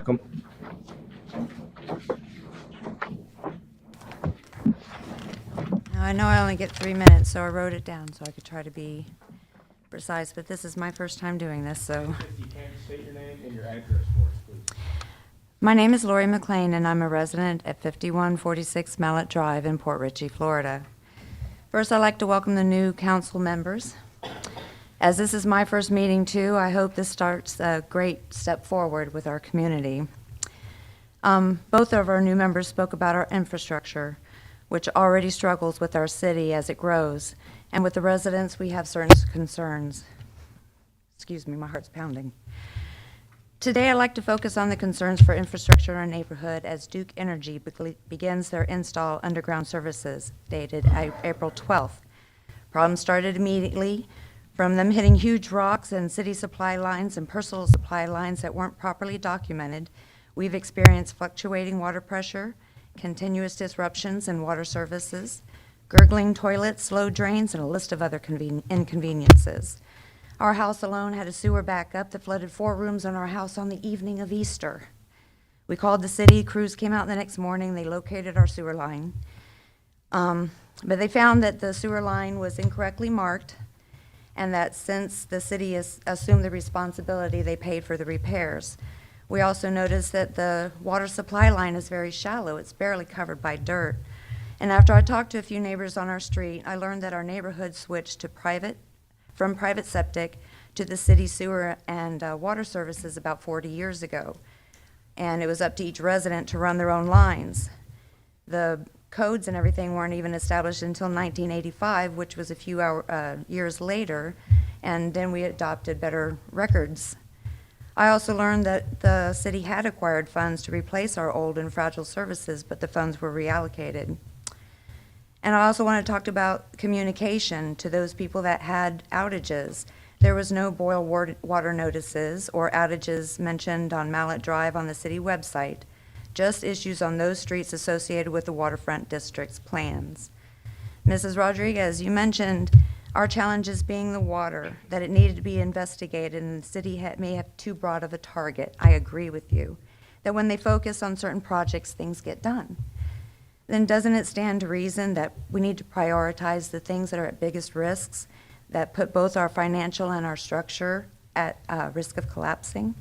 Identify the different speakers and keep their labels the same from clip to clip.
Speaker 1: Welcome.
Speaker 2: Now, I know I only get 3 minutes, so I wrote it down so I could try to be precise, but this is my first time doing this, so.
Speaker 1: If you can, state your name and your address for us, please.
Speaker 2: My name is Lori McLean, and I'm a resident at 5146 Mallet Drive in Port Richey, Florida. First, I'd like to welcome the new council members. As this is my first meeting, too, I hope this starts a great step forward with our community. Both of our new members spoke about our infrastructure, which already struggles with our city as it grows, and with the residents, we have certain concerns. Excuse me, my heart's pounding. Today, I'd like to focus on the concerns for infrastructure in our neighborhood as Duke Energy begins their install underground services, dated April 12th. Problems started immediately from them hitting huge rocks and city supply lines and personal supply lines that weren't properly documented. We've experienced fluctuating water pressure, continuous disruptions in water services, gurgling toilets, slow drains, and a list of other inconveniences. Our house alone had a sewer backup that flooded 4 rooms in our house on the evening of Easter. We called the city, crews came out the next morning, they located our sewer line. But they found that the sewer line was incorrectly marked, and that since the city has assumed the responsibility, they paid for the repairs. We also noticed that the water supply line is very shallow. It's barely covered by dirt. And after I talked to a few neighbors on our street, I learned that our neighborhood switched to from private septic to the city sewer and water services about 40 years ago. And it was up to each resident to run their own lines. The codes and everything weren't even established until 1985, which was a few years later, and then we adopted better records. I also learned that the city had acquired funds to replace our old and fragile services, but the funds were reallocated. And I also want to talk about communication to those people that had outages. There was no boil water notices or outages mentioned on Mallet Drive on the city website, just issues on those streets associated with the waterfront district's plans. Mrs. Rodriguez, you mentioned our challenges being the water, that it needed to be investigated, and the city may have too broad of a target. I agree with you, that when they focus on certain projects, things get done. Then doesn't it stand to reason that we need to prioritize the things that are at biggest risks, that put both our financial and our structure at risk of collapsing?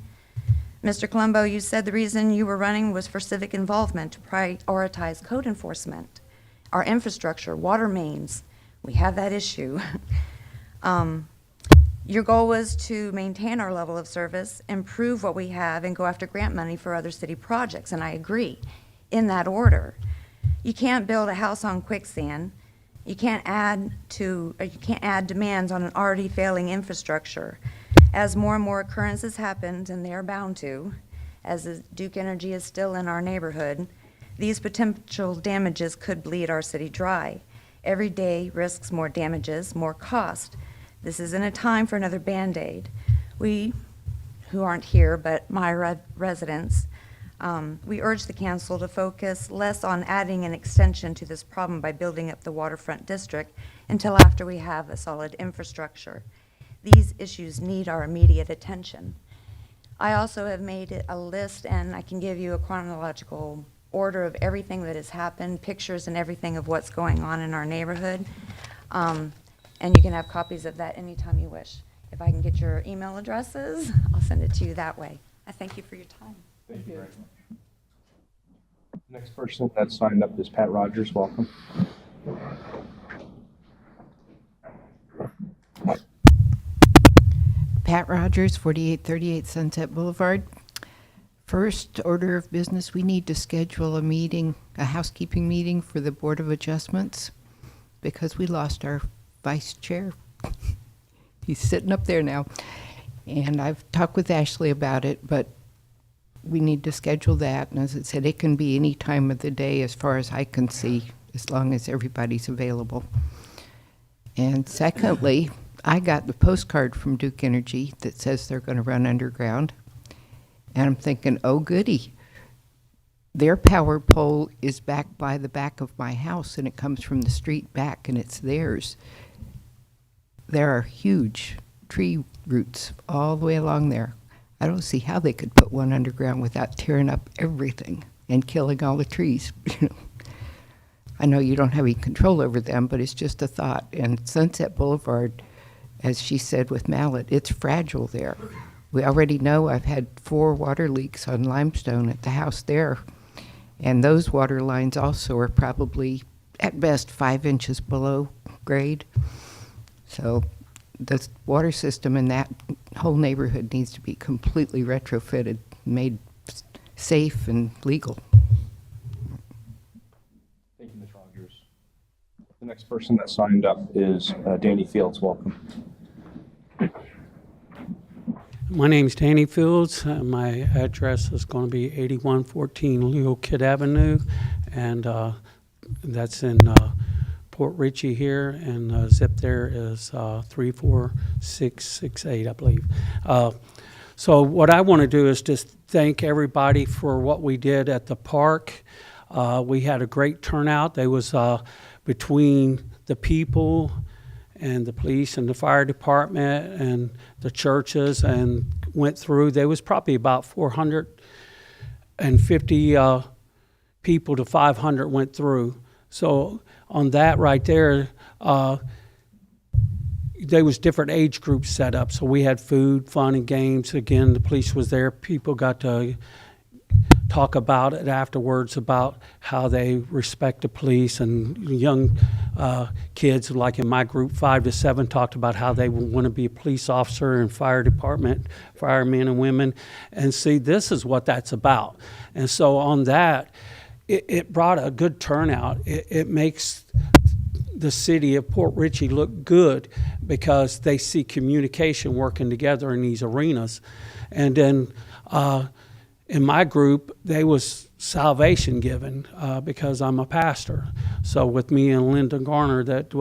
Speaker 2: Mr. Colombo, you said the reason you were running was for civic involvement, to prioritize code enforcement, our infrastructure, water mains. We have that issue. Your goal was to maintain our level of service, improve what we have, and go after grant money for other city projects, and I agree, in that order. You can't build a house on quicksand. You can't add demands on an already failing infrastructure. As more and more occurrences happened, and they are bound to, as Duke Energy is still in our neighborhood, these potential damages could bleed our city dry. Every day risks more damages, more cost. This isn't a time for another Band-Aid. We, who aren't here, but my residents, we urge the council to focus less on adding an extension to this problem by building up the waterfront district until after we have a solid infrastructure. These issues need our immediate attention. I also have made a list, and I can give you a chronological order of everything that has happened, pictures and everything of what's going on in our neighborhood. And you can have copies of that anytime you wish. If I can get your email addresses, I'll send it to you that way. I thank you for your time.
Speaker 1: Thank you very much. Next person that signed up is Pat Rogers. Welcome.
Speaker 3: Pat Rogers, 4838 Sunset Boulevard. First order of business, we need to schedule a meeting, a housekeeping meeting for the Board of Adjustments, because we lost our vice chair. He's sitting up there now. And I've talked with Ashley about it, but we need to schedule that. And as I said, it can be any time of the day as far as I can see, as long as everybody's available. And secondly, I got the postcard from Duke Energy that says they're going to run underground. And I'm thinking, oh, goody. Their power pole is back by the back of my house, and it comes from the street back, and it's theirs. There are huge tree roots all the way along there. I don't see how they could put one underground without tearing up everything and killing all the trees. I know you don't have any control over them, but it's just a thought. And Sunset Boulevard, as she said with Mallet, it's fragile there. We already know I've had 4 water leaks on limestone at the house there. And those water lines also are probably, at best, 5 inches below grade. So the water system in that whole neighborhood needs to be completely retrofitted, made safe and legal.
Speaker 1: Thank you, Ms. Rogers. The next person that signed up is Danny Fields. Welcome.
Speaker 4: My name's Danny Fields. My address is going to be 8114 Leo Kidd Avenue, and that's in Port Richey here, and zip there is 34668, I believe. So what I want to do is just thank everybody for what we did at the park. We had a great turnout. There was between the people and the police and the fire department and the churches, and went through. There was probably about 450 people to 500 went through. So on that right there, there was different age groups set up. So we had food, fun, and games. Again, the police was there. People got to talk about it afterwards, about how they respect the police, and young kids, like in my group, 5 to 7, talked about how they want to be a police officer and fire department, firemen and women. And see, this is what that's about. And so on that, it brought a good turnout. It makes the city of Port Richey look good because they see communication working together in these arenas. And then in my group, there was salvation given because I'm a pastor. So with me and Linda Garner that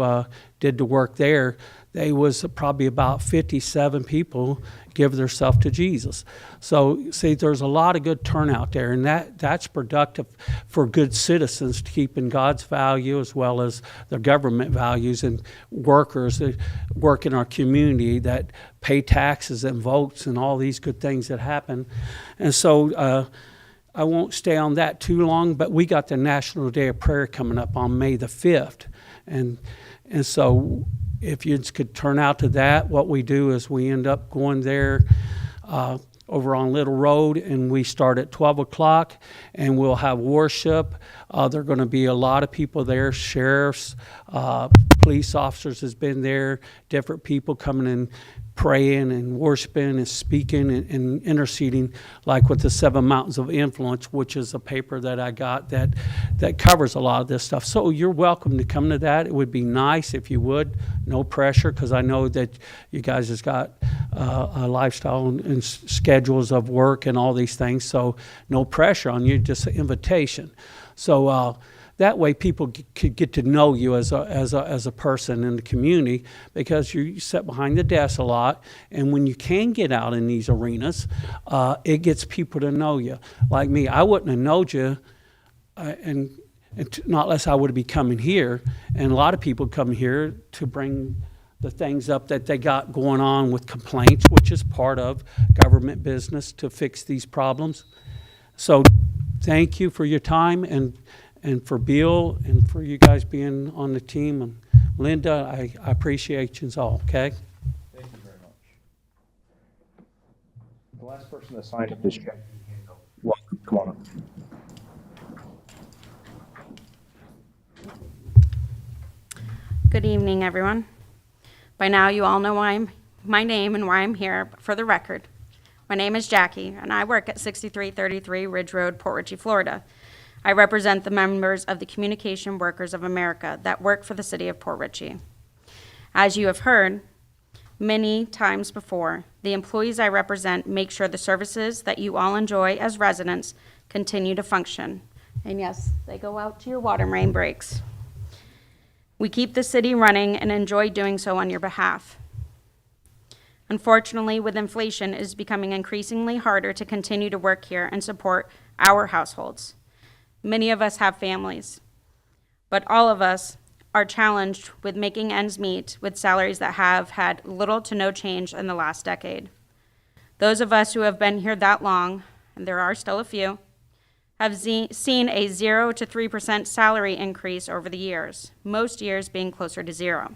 Speaker 4: did the work there, there was probably about 57 people give themselves to Jesus. So see, there's a lot of good turnout there, and that's productive for good citizens to keep in God's value as well as the government values, and workers that work in our community that pay taxes and votes and all these good things that happen. And so I won't stay on that too long, but we got the National Day of Prayer coming up on May the 5th. And so if you could turn out to that, what we do is we end up going there over on Little Road, and we start at 12 o'clock, and we'll have worship. There are going to be a lot of people there, sheriffs, police officers has been there, different people coming in, praying and worshiping and speaking and interceding, like with the 7 Mountains of Influence, which is a paper that I got that covers a lot of this stuff. So you're welcome to come to that. It would be nice if you would. No pressure, because I know that you guys has got a lifestyle and schedules of work and all these things. So no pressure on you, just an invitation. So that way people could get to know you as a person in the community, because you sit behind the desk a lot, and when you can get out in these arenas, it gets people to know you. Like me, I wouldn't have known you not unless I would be coming here, and a lot of people come here to bring the things up that they got going on with complaints, which is part of government business to fix these problems. So thank you for your time, and for Bill, and for you guys being on the team. And Linda, I appreciate you all, okay?
Speaker 1: Thank you very much. The last person that signed up is Jackie. Welcome. Come on up.
Speaker 5: Good evening, everyone. By now, you all know my name and why I'm here. But for the record, my name is Jackie, and I work at 6333 Ridge Road, Port Richey, Florida. I represent the members of the Communication Workers of America that work for the city of Port Richey. As you have heard many times before, the employees I represent make sure the services that you all enjoy as residents continue to function. And yes, they go out to your water main breaks. We keep the city running and enjoy doing so on your behalf. Unfortunately, with inflation, it is becoming increasingly harder to continue to work here and support our households. Many of us have families, but all of us are challenged with making ends meet with salaries that have had little to no change in the last decade. Those of us who have been here that long, and there are still a few, have seen a 0 to 3% salary increase over the years, most years being closer to 0.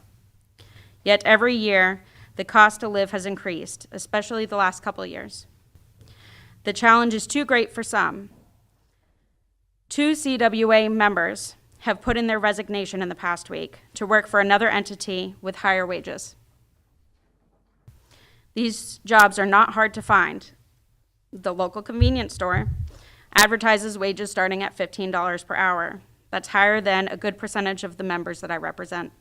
Speaker 5: Yet every year, the cost to live has increased, especially the last couple of years. The challenge is too great for some. 2 CWA members have put in their resignation in the past week to work for another entity with higher wages. These jobs are not hard to find. The local convenience store advertises wages starting at $15 per hour. That's higher than a good percentage of the members that I represent.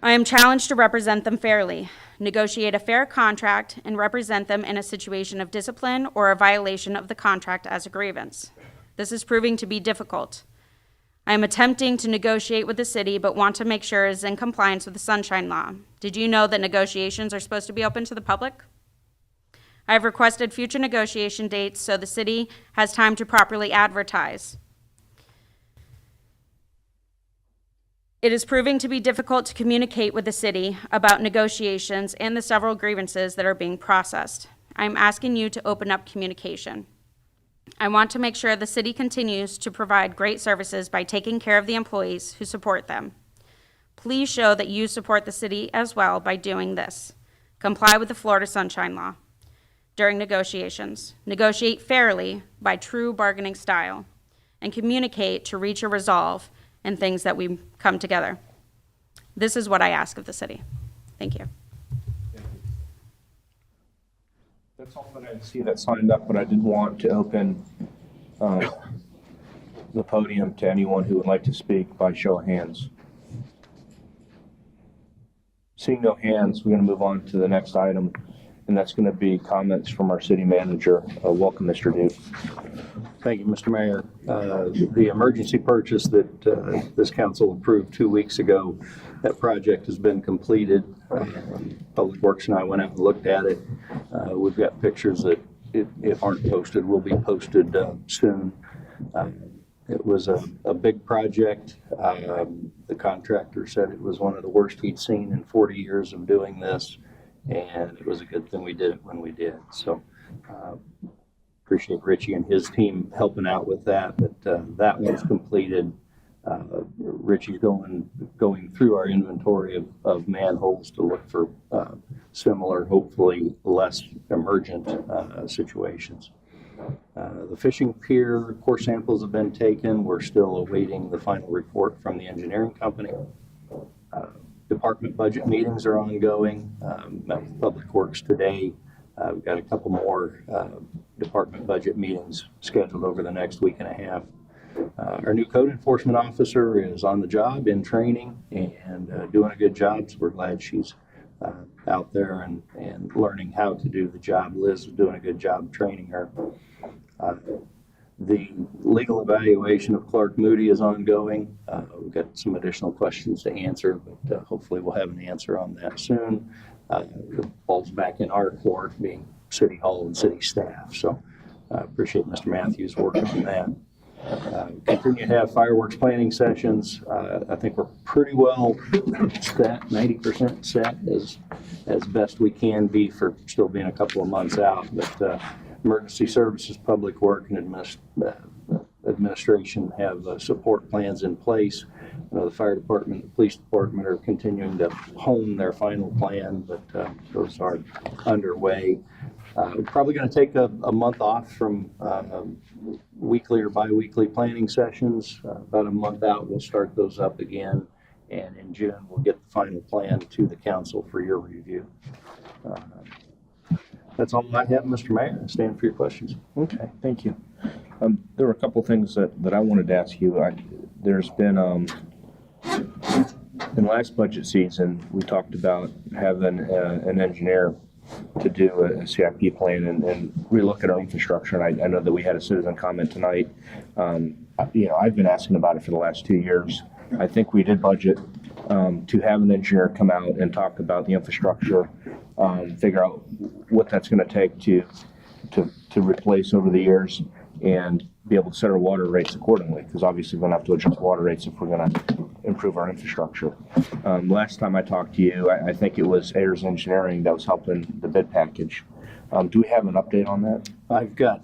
Speaker 5: I am challenged to represent them fairly, negotiate a fair contract, and represent them in a situation of discipline or a violation of the contract as a grievance. This is proving to be difficult. I am attempting to negotiate with the city, but want to make sure it is in compliance with the Sunshine Law. Did you know that negotiations are supposed to be open to the public? I have requested future negotiation dates so the city has time to properly advertise. It is proving to be difficult to communicate with the city about negotiations and the several grievances that are being processed. I am asking you to open up communication. I want to make sure the city continues to provide great services by taking care of the employees who support them. Please show that you support the city as well by doing this. Comply with the Florida Sunshine Law. During negotiations, negotiate fairly by true bargaining style, and communicate to reach a resolve in things that we come together. This is what I ask of the city. Thank you.
Speaker 1: That's all that I see that signed up, but I did want to open the podium to anyone who would like to speak by show of hands. Seeing no hands, we're going to move on to the next item, and that's going to be comments from our city manager. Welcome, Mr. Duke.
Speaker 6: Thank you, Mr. Mayor. The emergency purchase that this council approved 2 weeks ago, that project has been completed. Public Works and I went out and looked at it. We've got pictures that, if aren't posted, will be posted soon. It was a big project. The contractor said it was one of the worst he'd seen in 40 years of doing this, and it was a good thing we did it when we did. So appreciate Richie and his team helping out with that, but that one's completed. Richie's going through our inventory of manholes to look for similar, hopefully less emergent situations. The fishing pier core samples have been taken. We're still awaiting the final report from the engineering company. Department budget meetings are ongoing. Met with Public Works today. We've got a couple more department budget meetings scheduled over the next week and a half. Our new code enforcement officer is on the job in training and doing a good job, so we're glad she's out there and learning how to do the job. Liz is doing a good job training her. The legal evaluation of Clark Moody is ongoing. We've got some additional questions to answer, but hopefully we'll have an answer on that soon. The ball's back in our court, being City Hall and city staff, so I appreciate Mr. Matthews working on that. Continue to have fireworks planning sessions. I think we're pretty well set, 90% set as best we can be for still being a couple of months out. But emergency services, public work, and administration have support plans in place. The fire department, the police department are continuing to hone their final plan, but those are underway. We're probably going to take a month off from weekly or bi-weekly planning sessions. About a month out, we'll start those up again. And in June, we'll get the final plan to the council for your review. That's all I have, Mr. Mayor. I stand for your questions.
Speaker 1: Okay, thank you. There were a couple things that I wanted to ask you. There's been, in last budget season, we talked about having an engineer to do a CIP plan and relook at our infrastructure. And I know that we had a citizen comment tonight. I've been asking about it for the last 2 years. I think we did budget to have an engineer come out and talk about the infrastructure, figure out what that's going to take to replace over the years, and be able to set our water rates accordingly, because obviously we're going to have to adjust water rates if we're going to improve our infrastructure. Last time I talked to you, I think it was Ayers Engineering that was helping the bid package. Do we have an update on that?
Speaker 6: I've got,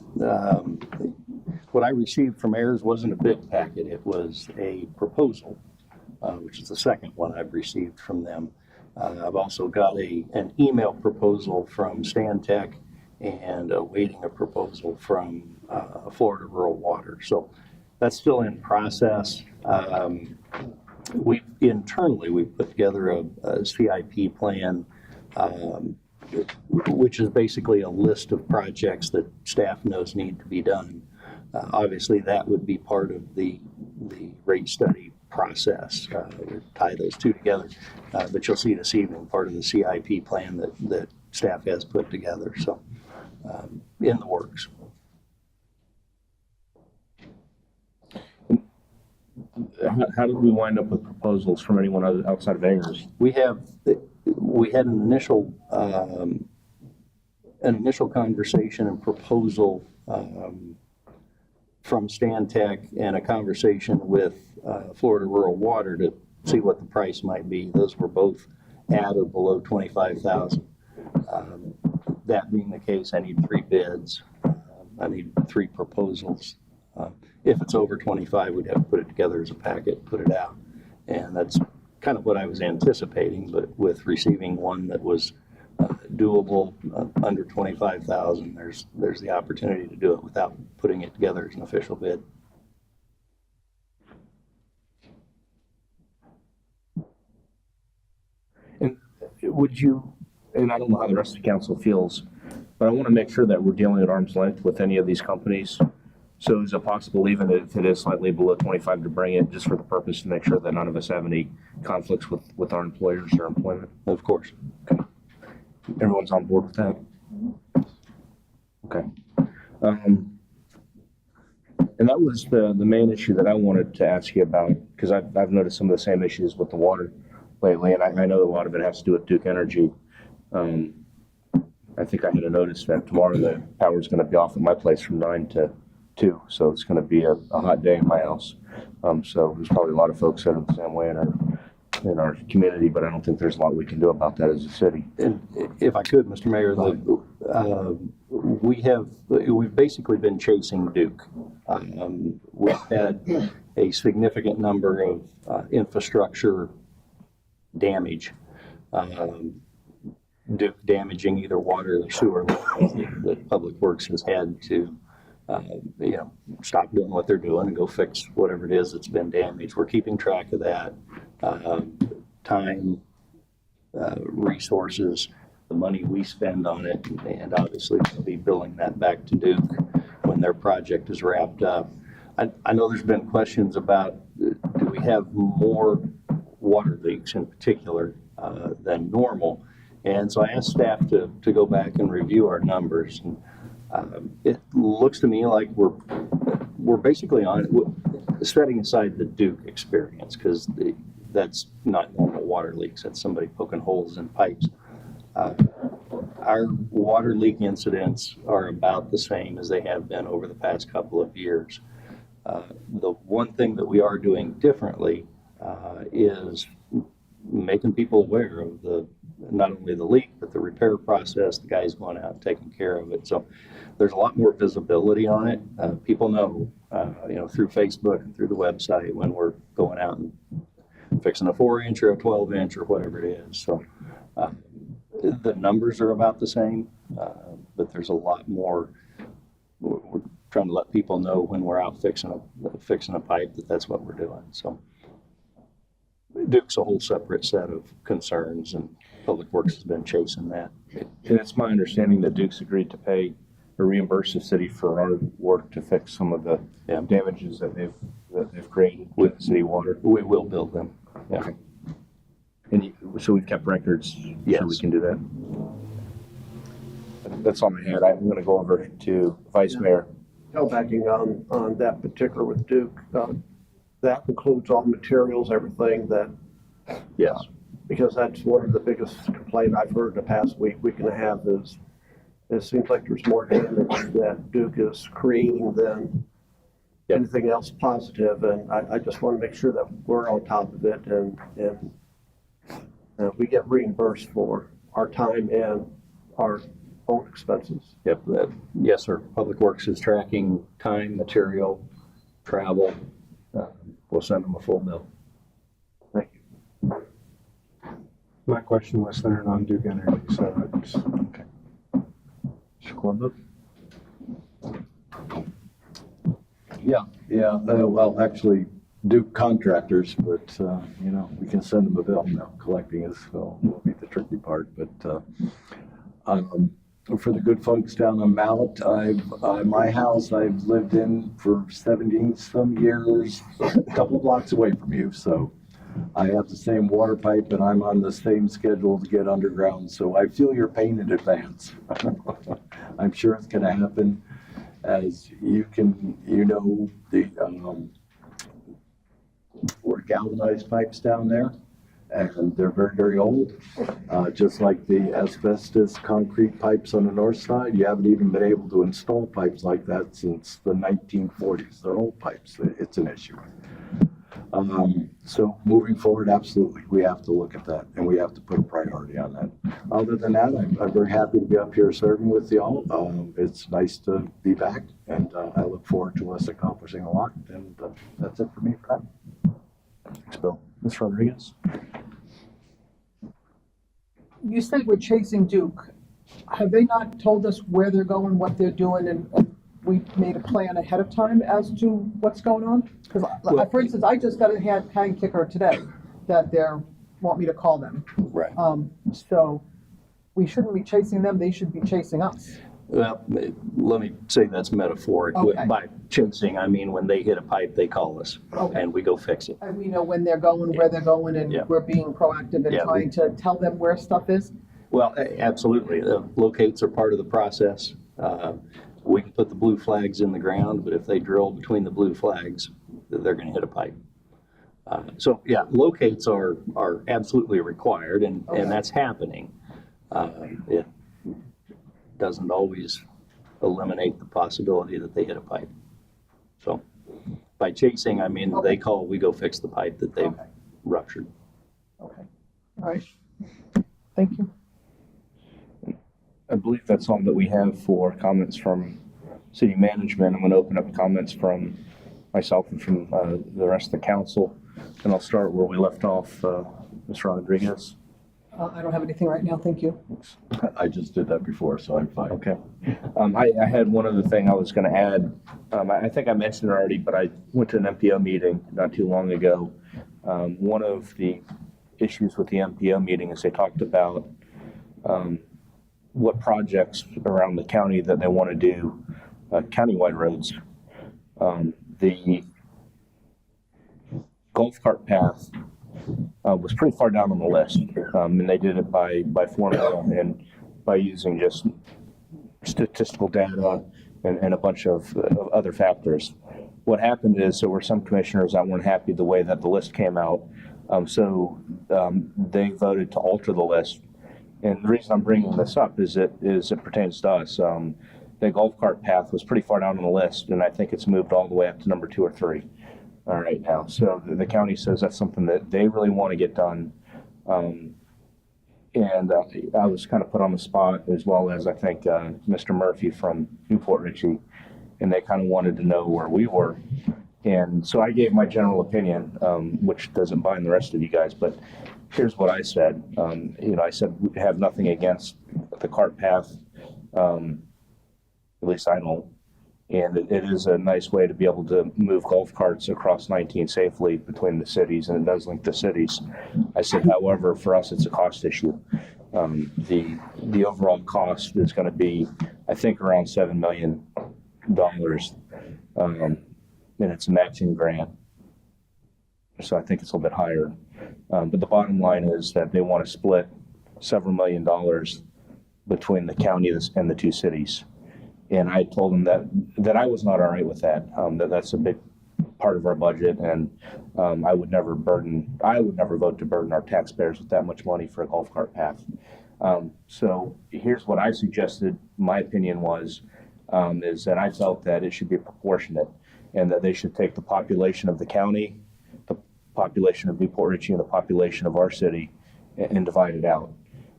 Speaker 6: what I received from Ayers wasn't a bid packet, it was a proposal, which is the second one I've received from them. I've also got an email proposal from Stantec and awaiting a proposal from Florida Rural Water. So that's still in process. Internally, we've put together a CIP plan, which is basically a list of projects that staff knows need to be done. Obviously, that would be part of the rate study process, tie those two together. But you'll see this evening part of the CIP plan that staff has put together, so in the works.
Speaker 1: How did we wind up with proposals from anyone outside of Ayers?
Speaker 6: We had an initial conversation and proposal from Stantec and a conversation with Florida Rural Water to see what the price might be. Those were both at or below $25,000. That being the case, I need 3 bids. I need 3 proposals. If it's over 25, we'd have to put it together as a packet, put it out. And that's kind of what I was anticipating, but with receiving one that was doable, under 25,000, there's the opportunity to do it without putting it together as an official bid.
Speaker 1: And would you, and I don't know how the rest of the council feels, but I want to make sure that we're dealing at arm's length with any of these companies. So is it possible, even if it is slightly below 25, to bring it just for the purpose to make sure that none of us have any conflicts with our employers or employment?
Speaker 6: Of course.
Speaker 1: Okay. Everyone's on board with that? Okay. And that was the main issue that I wanted to ask you about, because I've noticed some of the same issues with the water lately, and I know a lot of it has to do with Duke Energy. I think I had a notice that tomorrow the power's going to be off at my place from 9 to 2, so it's going to be a hot day in my house. So there's probably a lot of folks that are the same way in our community, but I don't think there's a lot we can do about that as a city.
Speaker 6: And if I could, Mr. Mayor, we've basically been chasing Duke. We've had a significant number of infrastructure damage. Duke damaging either water or sewer that Public Works has had to stop doing what they're doing and go fix whatever it is that's been damaged. We're keeping track of that. Time, resources, the money we spend on it, and obviously we'll be billing that back to Duke when their project is wrapped up. I know there's been questions about, do we have more water leaks in particular than normal? And so I asked staff to go back and review our numbers. And it looks to me like we're basically setting aside the Duke experience, because that's not normal water leaks. That's somebody poking holes in pipes. Our water leak incidents are about the same as they have been over the past couple of years. The one thing that we are doing differently is making people aware of not only the leak, but the repair process, the guys going out and taking care of it. So there's a lot more visibility on it. People know, through Facebook and through the website when we're going out and fixing a 4-inch or a 12-inch or whatever it is. So the numbers are about the same, but there's a lot more. We're trying to let people know when we're out fixing a pipe that's what we're doing. So Duke's a whole separate set of concerns, and Public Works has been chasing that.
Speaker 1: And it's my understanding that Duke's agreed to pay or reimburse the city for our work to fix some of the damages that they've created with city water.
Speaker 6: We will build them. Yeah.
Speaker 1: Okay. And so we've kept records,
Speaker 6: yes,
Speaker 1: so we can do that. That's all I had. I'm going to go over to Vice Mayor.
Speaker 7: Backing on that particular with Duke, that includes all materials, everything that.
Speaker 6: Yes.
Speaker 7: Because that's one of the biggest complaint I've heard in the past week and a half is it seems like there's more damage that Duke is creating than
Speaker 6: Yep.
Speaker 7: anything else positive, and I just want to make sure that we're on top of it and we get reimbursed for our time and our own expenses.
Speaker 6: Yep, yes, sir. Public Works is tracking time, material, travel. We'll send them a full bill.
Speaker 7: Thank you.
Speaker 8: My question was centered on Duke Energy, so it's,
Speaker 1: Okay. Mr. Corbo?
Speaker 9: Yeah, well, actually, Duke contractors, but, you know, we can send them a bill now. Collecting is, will be the tricky part, but, for the good folks down on Mallet, my house, I've lived in for 17 some years, a couple of blocks away from you, so I have the same water pipe and I'm on the same schedule to get underground, so I feel your pain in advance. I'm sure it's gonna happen. As you can, you know, we're galvanized pipes down there, and they're very, very old. Just like the asbestos concrete pipes on the north side, you haven't even been able to install pipes like that since the 1940s. They're old pipes. It's an issue. So moving forward, absolutely, we have to look at that, and we have to put a priority on that. Other than that, I'm very happy to be up here serving with y'all. It's nice to be back, and I look forward to us accomplishing a lot, and that's it for me for now.
Speaker 1: Thanks, Bill. Ms. Rodriguez?
Speaker 10: You said we're chasing Duke. Have they not told us where they're going, what they're doing, and we made a plan ahead of time as to what's going on? Because, for instance, I just got a hang kicker today that want me to call them.
Speaker 6: Right.
Speaker 10: So we shouldn't be chasing them, they should be chasing us.
Speaker 6: Well, let me say that's metaphoric.
Speaker 10: Okay.
Speaker 6: By chasing, I mean when they hit a pipe, they call us,
Speaker 10: Okay.
Speaker 6: and we go fix it.
Speaker 10: And we know when they're going, where they're going, and
Speaker 6: Yeah.
Speaker 10: we're being proactive in
Speaker 6: Yeah,
Speaker 10: trying to tell them where stuff is?
Speaker 6: Well, absolutely. Locates are part of the process. We can put the blue flags in the ground, but if they drill between the blue flags, they're going to hit a pipe. So yeah, locates are absolutely required, and that's happening. It doesn't always eliminate the possibility that they hit a pipe. So by chasing, I mean they call, we go fix the pipe that they've ruptured.
Speaker 10: Okay, all right. Thank you.
Speaker 1: I believe that's all that we have for comments from city management. I'm going to open up comments from myself and from the rest of the council. And I'll start where we left off. Ms. Rodriguez?
Speaker 10: I don't have anything right now, thank you.
Speaker 9: I just did that before, so I'm fine.
Speaker 1: Okay. I had one other thing I was going to add. I think I mentioned it already, but I went to an MPO meeting not too long ago. One of the issues with the MPO meeting is they talked about what projects around the county that they want to do, countywide roads. The golf cart path was pretty far down on the list, and they did it by formula and by using just statistical data and a bunch of other factors. What happened is there were some commissioners that weren't happy the way that the list came out, so they voted to alter the list. And the reason I'm bringing this up is it pertains to us. The golf cart path was pretty far down on the list, and I think it's moved all the way up to number 2 or 3 right now. So the county says that's something that they really want to get done. And I was kind of put on the spot, as well as I think Mr. Murphy from Newport Richey, and they kind of wanted to know where we were. And so I gave my general opinion, which doesn't bind the rest of you guys, but here's what I said. I said we have nothing against the cart path, at least I don't. And it is a nice way to be able to move golf carts across 19 safely between the cities, and it does link the cities. I said, however, for us, it's a cost issue. The overall cost is going to be, I think, around $7 million, and it's a matching grant. So I think it's a little bit higher. But the bottom line is that they want to split several $1 million between the county and the 2 cities. And I told them that I was not all right with that, that's a big part of our budget, and I would never vote to burden our taxpayers with that much money for a golf cart path. So here's what I suggested. My opinion was, is that I felt that it should be proportionate. and that they should take the population of the county, the population of Newport Richey, and the population of our city and divide it out.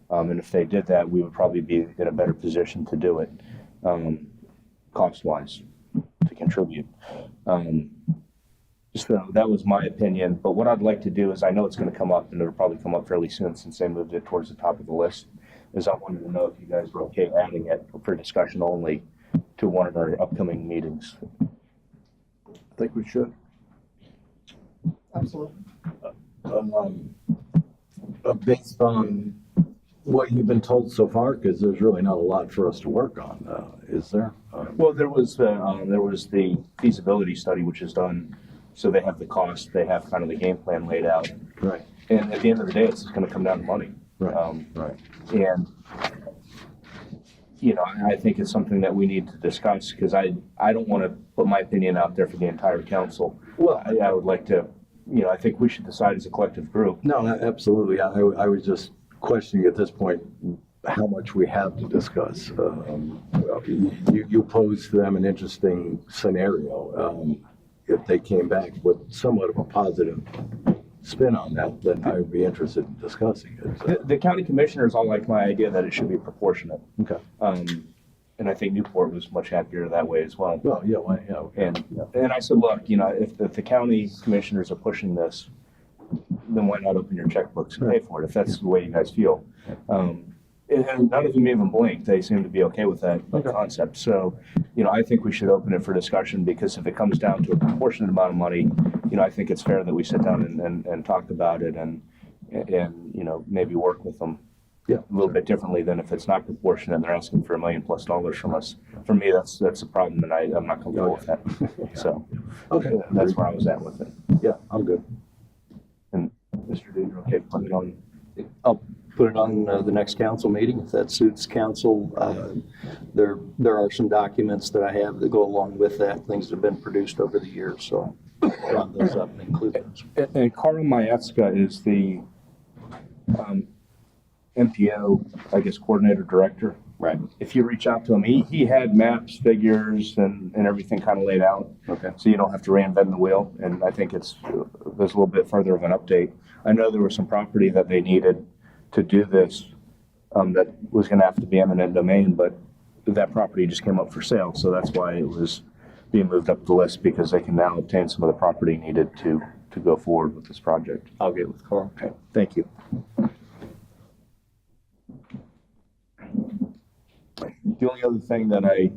Speaker 1: And if they did that, we would probably be in a better position to do it, cost-wise, to contribute. So that was my opinion, but what I'd like to do is, I know it's gonna come up, and it'll probably come up fairly soon since they moved it towards the top of the list, is I wanted to know if you guys were okay adding it for discussion only to one of our upcoming meetings.
Speaker 7: I think we should.
Speaker 10: Absolutely.
Speaker 9: Based on what you've been told so far, because there's really not a lot for us to work on, is there?
Speaker 1: Well, there was the feasibility study, which is done, so they have the cost, they have kind of the game plan laid out.
Speaker 9: Right,
Speaker 1: And at the end of the day, it's just gonna come down to money.
Speaker 9: right, right.
Speaker 1: And, you know, I think it's something that we need to discuss, because I don't want to put my opinion out there for the entire council.
Speaker 9: Well,
Speaker 1: I would like to, you know, I think we should decide as a collective group.
Speaker 9: No, absolutely. I was just questioning at this point how much we have to discuss. You posed to them an interesting scenario. If they came back with somewhat of a positive spin on that, then I would be interested in discussing it.
Speaker 1: The county commissioners all like my idea that it should be proportionate.
Speaker 9: Okay.
Speaker 1: And I think Newport was much happier that way as well.
Speaker 9: Well, yeah, well, yeah.
Speaker 1: And I said, look, you know, if the county commissioners are pushing this, then why not open your checkbooks and pay for it, if that's the way you guys feel? And none of them even blinked. They seem to be okay with that concept. So, you know, I think we should open it for discussion, because if it comes down to a proportionate amount of money, you know, I think it's fair that we sit down and talk about it and, you know, maybe work with them a little bit differently than if it's not proportionate and they're asking for $1 million+ from us. For me, that's a problem, and I'm not comfortable with that. So,
Speaker 9: Okay.
Speaker 1: that's where I was at with it.
Speaker 9: Yeah, I'm good.
Speaker 1: And Mr. Dude, you're okay putting it on?
Speaker 6: I'll put it on the next council meeting if that suits council. There are some documents that I have that go along with that, things that have been produced over the years, so I'll round those up and include those.
Speaker 1: And Carl Majewska is the MPO, I guess, coordinator director.
Speaker 6: Right.
Speaker 1: If you reach out to him, he had maps, figures, and everything kind of laid out.
Speaker 6: Okay.
Speaker 1: So you don't have to reinvent the wheel. And I think there's a little bit further of an update. I know there was some property that they needed to do this that was going to have to be eminent domain, but that property just came up for sale. So that's why it was being moved up the list, because they can now obtain some of the property needed to go forward with this project.
Speaker 6: I'll get with Carl.
Speaker 1: Okay, thank you. The only other thing that I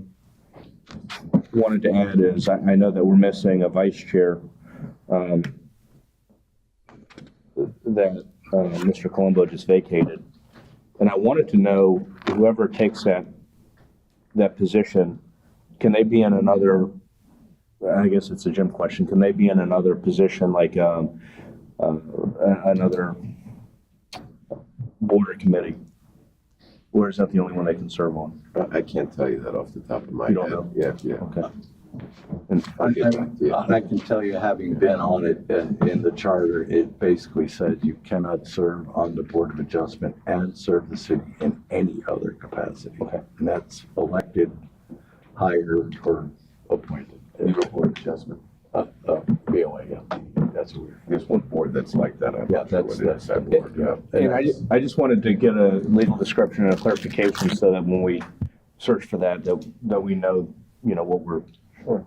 Speaker 1: wanted to add is I know that we're missing a vice chair that Mr. Colombo just vacated. And I wanted to know, whoever takes that position, can they be in another, I guess it's a Jim question, can they be in another position, like another board or committee? Or is that the only one they can serve on?
Speaker 11: I can't tell you that off the top of my
Speaker 1: You
Speaker 11: head.
Speaker 1: don't know?
Speaker 11: Yeah.
Speaker 1: Okay. And
Speaker 9: I can tell you, having been on it in the charter, it basically says you cannot serve on the Board of Adjustment and serve the city in any other capacity.
Speaker 1: Okay.
Speaker 9: And that's elected, hired, or appointed.
Speaker 11: Board adjustment.
Speaker 9: BOA, yeah. That's weird.
Speaker 11: There's one board that's like that. I'm
Speaker 9: Yeah,
Speaker 11: not sure what it is. That board, yeah.
Speaker 1: And I just wanted to get a legal description and a clarification, so that when we search for that we know, you know, what we're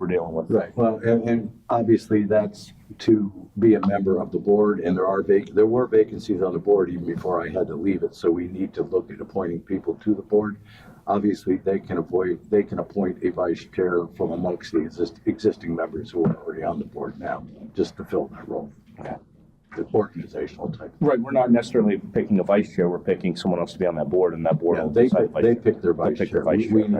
Speaker 1: dealing with.
Speaker 9: Right, well, and obviously that's to be a member of the board, and there were vacancies on the board even before I had to leave it, so we need to look at appointing people to the board. Obviously, they can appoint a vice chair from amongst the existing members who are already on the board now, just to fill that role.
Speaker 1: Okay.
Speaker 9: The organizational type.
Speaker 1: Right, we're not necessarily picking a vice chair, we're picking someone else to be on that board, and that board
Speaker 9: Yeah,
Speaker 1: will
Speaker 9: they
Speaker 1: decide vice
Speaker 9: they
Speaker 1: chair.
Speaker 9: pick their vice
Speaker 1: They'll pick their
Speaker 9: chair.
Speaker 1: vice
Speaker 9: We
Speaker 1: chair,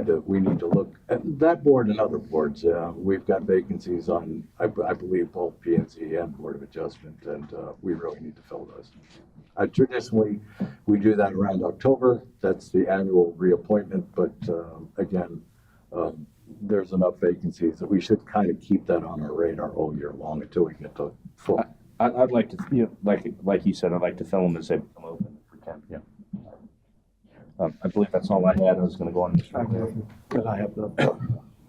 Speaker 9: need to look at that board and other boards. We've got vacancies on, I believe, both P&Z and Board of Adjustment, and we really need to fill those. Traditionally, we do that around October. That's the annual reappointment, but again, there's enough vacancies that we should kind of keep that on our radar all year long until we get to full.
Speaker 1: I'd like to, you know, like you said, I'd like to fill them as they become open if we can. Yeah. I believe that's all I had. I was going to go on.
Speaker 7: And I have the,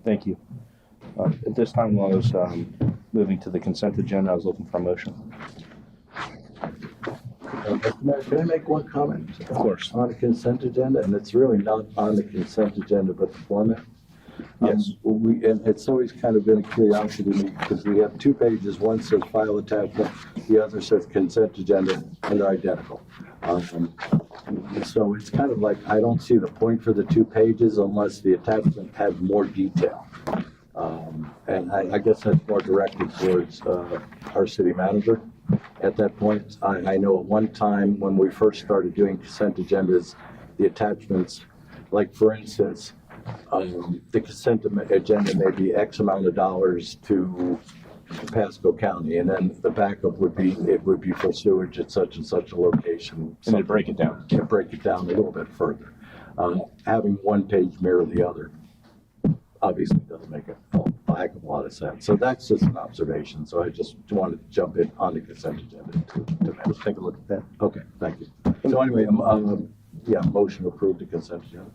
Speaker 1: Thank you. At this time, while I was moving to the consent agenda, I was looking for a motion.
Speaker 9: Mr. Mayor, can I make one comment?
Speaker 1: Of course.
Speaker 9: On the consent agenda, and it's really not on the consent agenda, but the format.
Speaker 1: Yes.
Speaker 9: And it's always kind of been a curiosity to me, because we have 2 pages, one says file attachment, the other says consent agenda, and they're identical. So it's kind of like, I don't see the point for the 2 pages unless the attachment had more detail. And I guess that's more directed towards our city manager. At that point, I know at one time when we first started doing consent agendas, the attachments, like for instance, the consent agenda may be X amount of dollars to Pasco County, and then the backup would be, it would be for sewage at such and such a location.
Speaker 1: And to break it down.
Speaker 9: To break it down a little bit further. Having one page mirror the other obviously doesn't make a heck of a lot of sense. So that's just an observation. So I just wanted to jump in on the consent agenda to take a look at that. Okay, thank you. So anyway, yeah, motion to approve the consent agenda.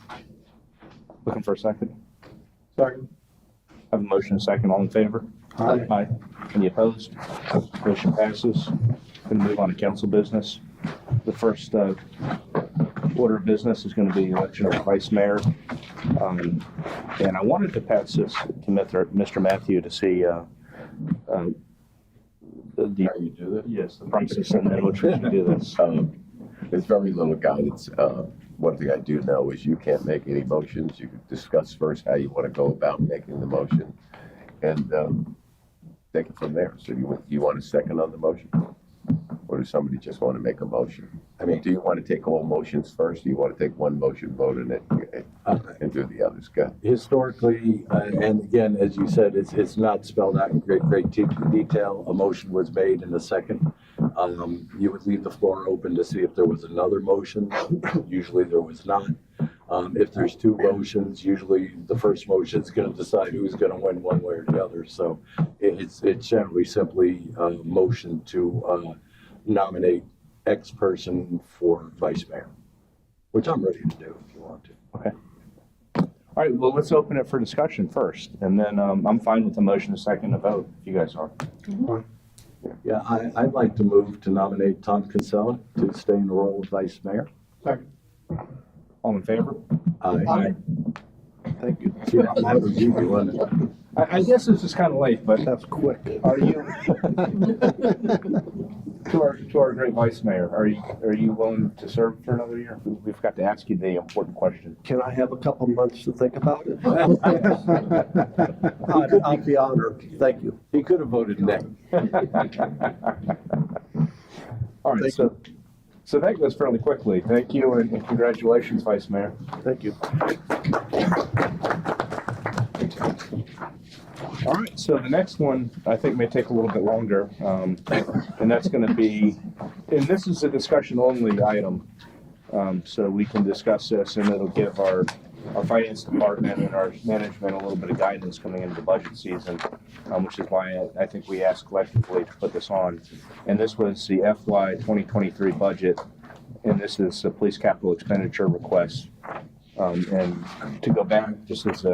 Speaker 1: Looking for a second.
Speaker 8: Second.
Speaker 1: I have a motion and a second. All in favor?
Speaker 8: Aye.
Speaker 1: Aye. Any opposed? Motion passes. Going to move on to council business. The first order of business is going to be election of vice mayor. And I wanted to pass this to Mr. Matthew to see
Speaker 11: How you do that?
Speaker 1: yes, the process and then which we can do this.
Speaker 11: There's very little guidance. One thing I do know is you can't make any motions. You can discuss first how you want to go about making the motion and take it from there. So you want a second on the motion? Or does somebody just want to make a motion? I mean, do you want to take all motions first? Do you want to take one motion, vote in it, and do the others? Go ahead.
Speaker 9: Historically, and again, as you said, it's not spelled out in great detail. A motion was made in a second. You would leave the floor open to see if there was another motion. Usually there was not. If there's 2 motions, usually the first motion is going to decide who's going to win one way or the other. So it's generally simply a motion to nominate X person for vice mayor, which I'm ready to do if you want to.
Speaker 1: Okay. All right, well, let's open it for discussion first, and then I'm fine with the motion, a second, a vote, if you guys are.
Speaker 9: Yeah, I'd like to move to nominate Tom Kinsella to stay in the role of vice mayor.
Speaker 8: Second.
Speaker 1: All in favor?
Speaker 9: Aye.
Speaker 1: Thank you.
Speaker 9: Yeah, that was easy, wasn't it?
Speaker 1: I guess this is kind of late, but
Speaker 7: That's quick.
Speaker 1: are you, to our great vice mayor, are you willing to serve for another year? We've got to ask you the important question.
Speaker 7: Can I have a couple months to think about it? I'd be honored. Thank you.
Speaker 9: He could have voted nay.
Speaker 1: All right, so that goes fairly quickly. Thank you and congratulations, Vice Mayor.
Speaker 7: Thank you.
Speaker 1: All right, so the next one I think may take a little bit longer, and that's going to be, and this is a discussion only item, so we can discuss this and it'll give our finance department and our management a little bit of guidance coming into the budget season, which is why I think we asked collectively to put this on. And this was the FY 2023 budget, and this is a police capital expenditure request. And to go back, just as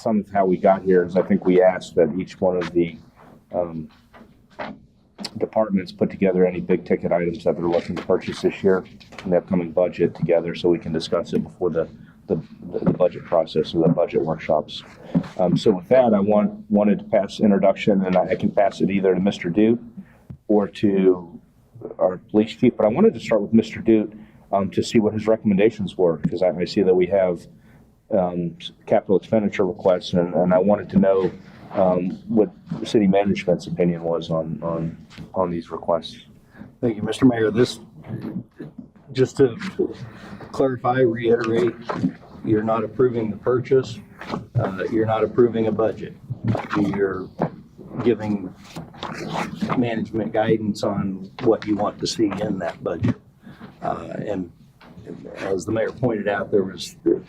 Speaker 1: some of how we got here is I think we asked that each one of the departments put together any big ticket items that they're looking to purchase this year in the upcoming budget together so we can discuss it before the budget process or the budget workshops. So with that, I wanted to pass introduction, and I can pass it either to Mr. Dute or to our police chief, but I wanted to start with Mr. Dute to see what his recommendations were, because I see that we have capital expenditure requests, and I wanted to know what the city management's opinion was on these requests.
Speaker 6: Thank you, Mr. Mayor. This, just to clarify, reiterate, you're not approving the purchase. You're not approving a budget. You're giving management guidance on what you want to see in that budget. And as the mayor pointed out,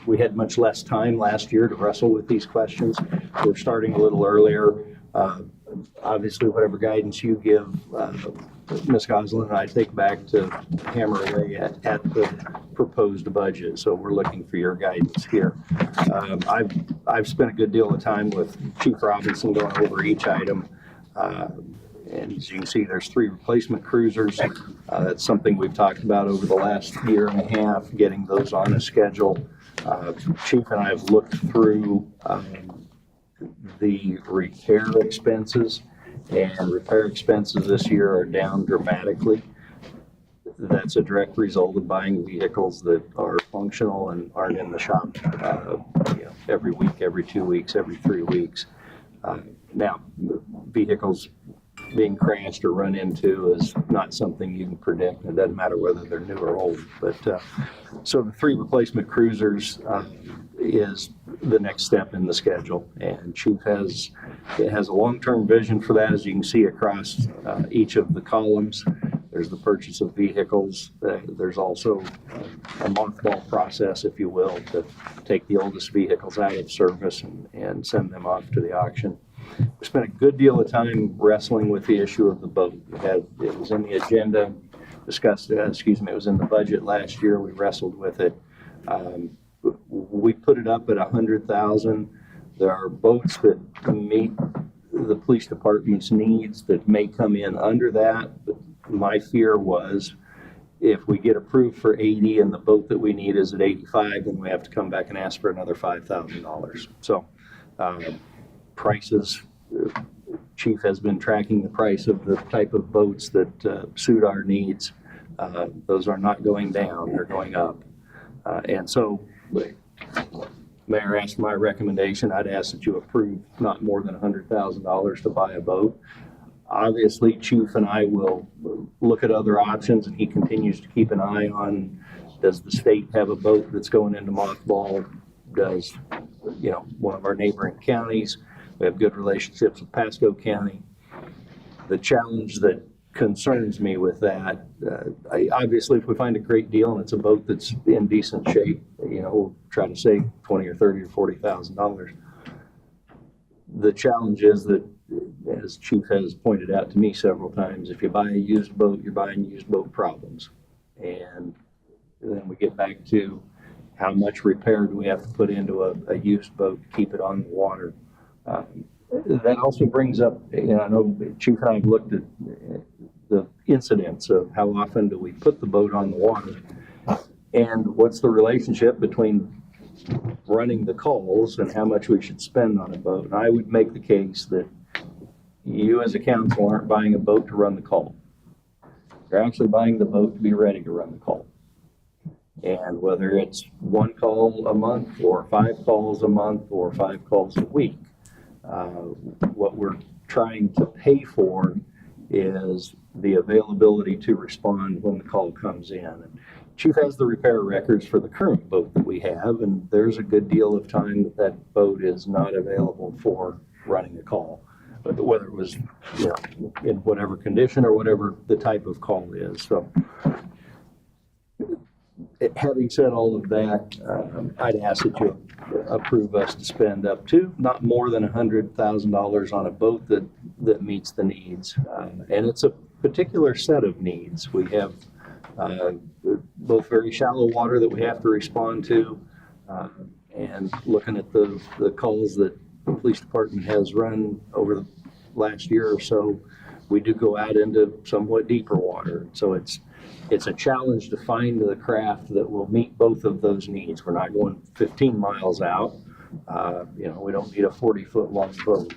Speaker 6: we had much less time last year to wrestle with these questions. We're starting a little earlier. Obviously, whatever guidance you give, Ms. Goslin and I take back to hammer away at the proposed budget. So we're looking for your guidance here. I've spent a good deal of time with Chief Robinson going over each item. And as you can see, there's 3 replacement cruisers. That's something we've talked about over the last year and a half, getting those on a schedule. Chief and I have looked through the repair expenses, and repair expenses this year are down dramatically. That's a direct result of buying vehicles that are functional and aren't in the shop every week, every 2 weeks, every 3 weeks. Now, vehicles being crashed or run into is not something you can predict. It doesn't matter whether they're new or old. But so the 3 replacement cruisers is the next step in the schedule, and Chief has a long-term vision for that. As you can see across each of the columns, there's the purchase of vehicles. There's also a mothball process, if you will, to take the oldest vehicles out of service and send them off to the auction. We spent a good deal of time wrestling with the issue of the boat. It was in the agenda, discussed, it was in the budget last year. We wrestled with it. We put it up at $100,000. There are boats that meet the police department's needs that may come in under that. But my fear was if we get approved for 80 and the boat that we need is at 85, then we have to come back and ask for another $5,000. So prices, Chief has been tracking the price of the type of boats that suit our needs. Those are not going down, they're going up. And so, Mayor asked my recommendation. I'd ask that you approve not more than $100,000 to buy a boat. Obviously, Chief and I will look at other options, and he continues to keep an eye on, does the state have a boat that's going into mothball? Does, one of our neighboring counties? We have good relationships with Pasco County. The challenge that concerns me with that, obviously, if we find a great deal and it's a boat that's in decent shape, we'll try to save $20,000 or $30,000 or $40,000. The challenge is that, as Chief has pointed out to me several times, if you buy a used boat, you're buying used boat problems. And then we get back to how much repair do we have to put into a used boat to keep it on the water. That also brings up, I know Chief and I have looked at the incidents of how often do we put the boat on the water, and what's the relationship between running the calls and how much we should spend on a boat. And I would make the case that you as a council aren't buying a boat to run the call. You're actually buying the boat to be ready to run the call. And whether it's 1 call a month or 5 calls a month or 5 calls a week, what we're trying to pay for is the availability to respond when the call comes in. And Chief has the repair records for the current boat that we have, and there's a good deal of time that that boat is not available for running a call, whether it was in whatever condition or whatever the type of call is. So having said all of that, I'd ask that you approve us to spend up to not more than $100,000 on a boat that meets the needs. And it's a particular set of needs. We have both very shallow water that we have to respond to, and looking at the calls that the police department has run over the last year or so, we do go out into somewhat deeper water. So it's a challenge to find the craft that will meet both of those needs. We're not going 15 miles out. We don't need a 40-foot long boat,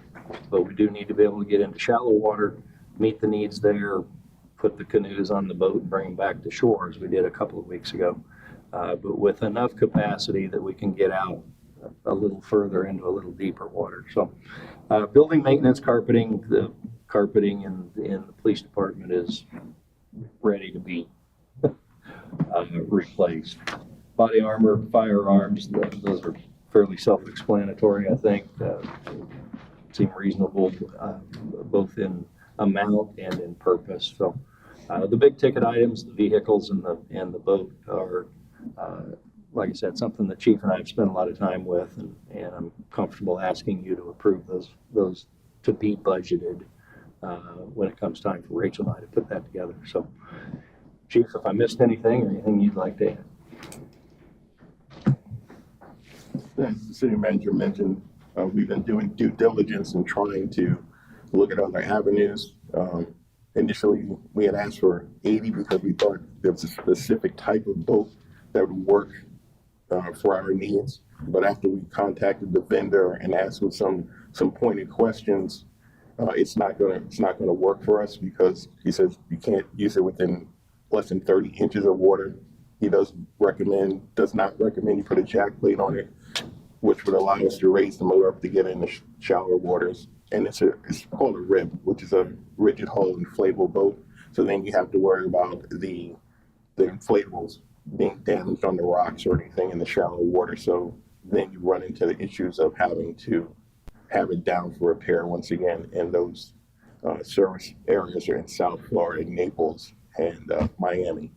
Speaker 6: but we do need to be able to get into shallow water, meet the needs there, put the canoes on the boat and bring them back to shore, as we did a couple of weeks ago, but with enough capacity that we can get out a little further into a little deeper water. So building maintenance, carpeting, the carpeting in the police department is ready to be replaced. Body armor, firearms, those are fairly self-explanatory, I think. Seem reasonable, both in amount and in purpose. So the big ticket items, the vehicles and the boat are, like I said, something that Chief and I have spent a lot of time with, and I'm comfortable asking you to approve those to be budgeted when it comes time for Rachel and I to put that together. So, Chief, if I missed anything or anything you'd like to add.
Speaker 12: as the city manager mentioned, we've been doing due diligence and trying to look at other avenues. Initially, we had asked for 80 because we thought there was a specific type of boat that would work for our needs. But after we contacted the vendor and asked him some pointed questions, it's not gonna work for us because he says you can't use it within less than 30 inches of water. He does not recommend you put a jack plate on it, which would allow us to raise the motor up to get in the shallower waters. And it's called a rib, which is a rigid hull inflatable boat. So then you have to worry about the inflatables being damaged on the rocks or anything in the shallow water. So then you run into the issues of having to have it down for repair once again. And those service areas are in South Florida, Naples, and Miami.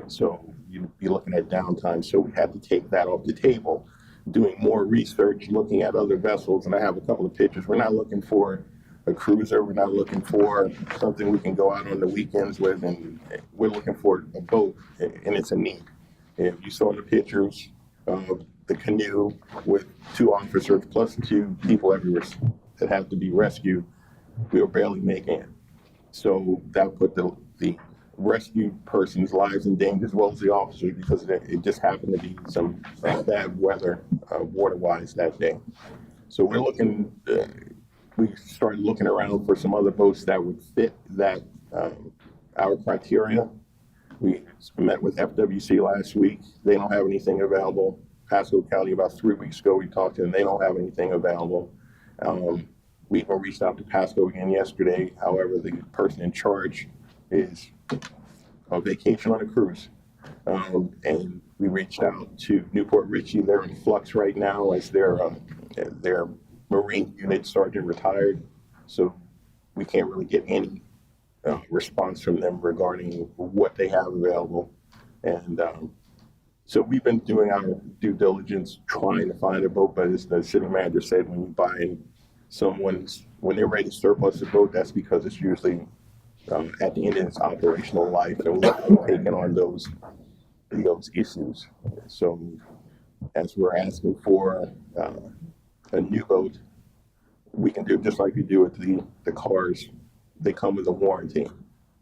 Speaker 12: So you'd be looking at downtime. So we had to take that off the table, doing more research, looking at other vessels. And I have a couple of pictures. We're not looking for a cruiser. We're not looking for something we can go out on the weekends with. And we're looking for a boat, and it's a need. If you saw the pictures of the canoe with 2 officers plus 2 people everywhere that have to be rescued, we were barely making it. So that put the rescued person's lives in danger as well as the officers because it just happened to be some bad weather water-wise that day. So we're looking, we started looking around for some other boats that would fit that our criteria. We met with FWC last week. They don't have anything available. Pasco County about 3 weeks ago, we talked to them. They don't have anything available. We even reached out to Pasco again yesterday. However, the person in charge is on vacation on a cruise. And we reached out to Newport Richey. They're in flux right now as their Marine unit sergeant retired. So we can't really get any response from them regarding what they have available. And so we've been doing our due diligence trying to find a boat, but as the city manager said, when you buy when they're ready to surplus a boat, that's because it's usually at the end of its operational life, and we're taking on those issues. So as we're asking for a new boat, we can do just like we do with the cars. They come with a warranty,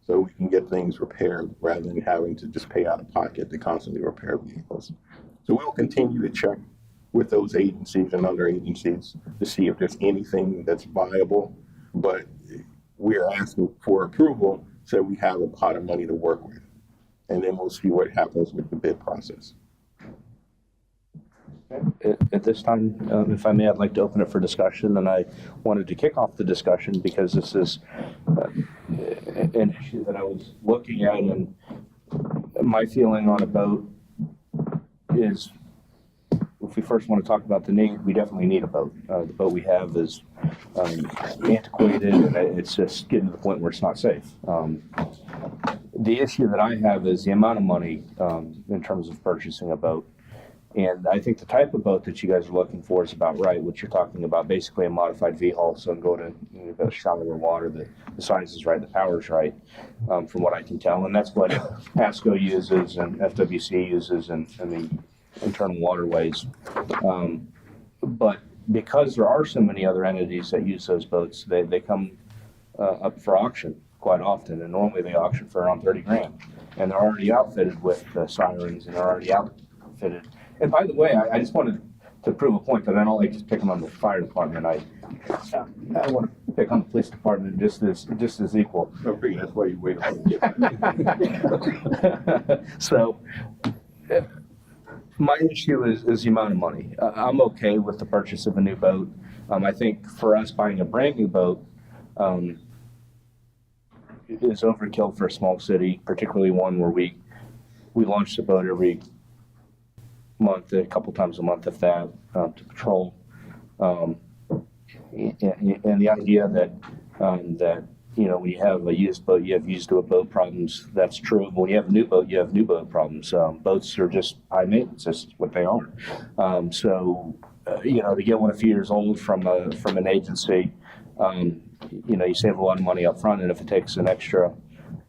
Speaker 12: so we can get things repaired rather than having to just pay out of pocket to constantly repair vehicles. So we'll continue to check with those agencies and other agencies to see if there's anything that's viable, but we are asking for approval so we have a pot of money to work with. And then we'll see what happens with the bid process.
Speaker 1: At this time, if I may, I'd like to open it for discussion, and I wanted to kick off the discussion because this is an issue that I was looking at, and my feeling on a boat is, if we first want to talk about the need, we definitely need a boat. The boat we have is antiquated, and it's just getting to the point where it's not safe. The issue that I have is the amount of money in terms of purchasing a boat. And I think the type of boat that you guys are looking for is about right. What you're talking about, basically a modified V-hull, so go to shallower water, the size is right, the power is right, from what I can tell. And that's what Pasco uses and FWC uses in the internal waterways. But because there are so many other entities that use those boats, they come up for auction quite often. And normally they auction for around 30 grand. And they're already outfitted with sirens, and they're already outfitted. And by the way, I just wanted to prove a point that I don't like just picking on the fire department. I want to pick on the police department just as equal.
Speaker 12: I figure that's why you wait on it.
Speaker 1: So my issue is the amount of money. I'm okay with the purchase of a new boat. I think for us, buying a brand new boat is overkill for a small city, particularly one where we launch the boat every month, a couple times a month, if that, to patrol. And the idea that when you have a used boat, you have used boat problems. That's true. When you have a new boat, you have new boat problems. Boats are just high maintenance. That's what they are. To get one a few years old from an agency, you save a lot of money up front. And if it takes an extra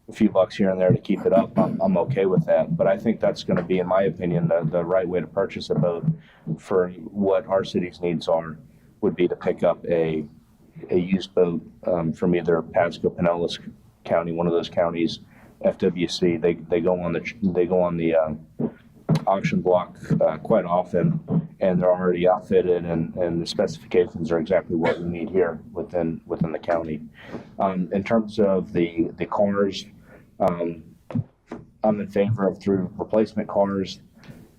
Speaker 1: a few bucks here and there to keep it up, I'm okay with that. But I think that's going to be, in my opinion, the right way to purchase a boat for what our city's needs are, would be to pick up a used boat from either Pasco, Pinellas County, one of those counties, FWC. They go on the auction block quite often, and they're already outfitted, and the specifications are exactly what we need here within the county. In terms of the cars, I'm in favor of through replacement cars.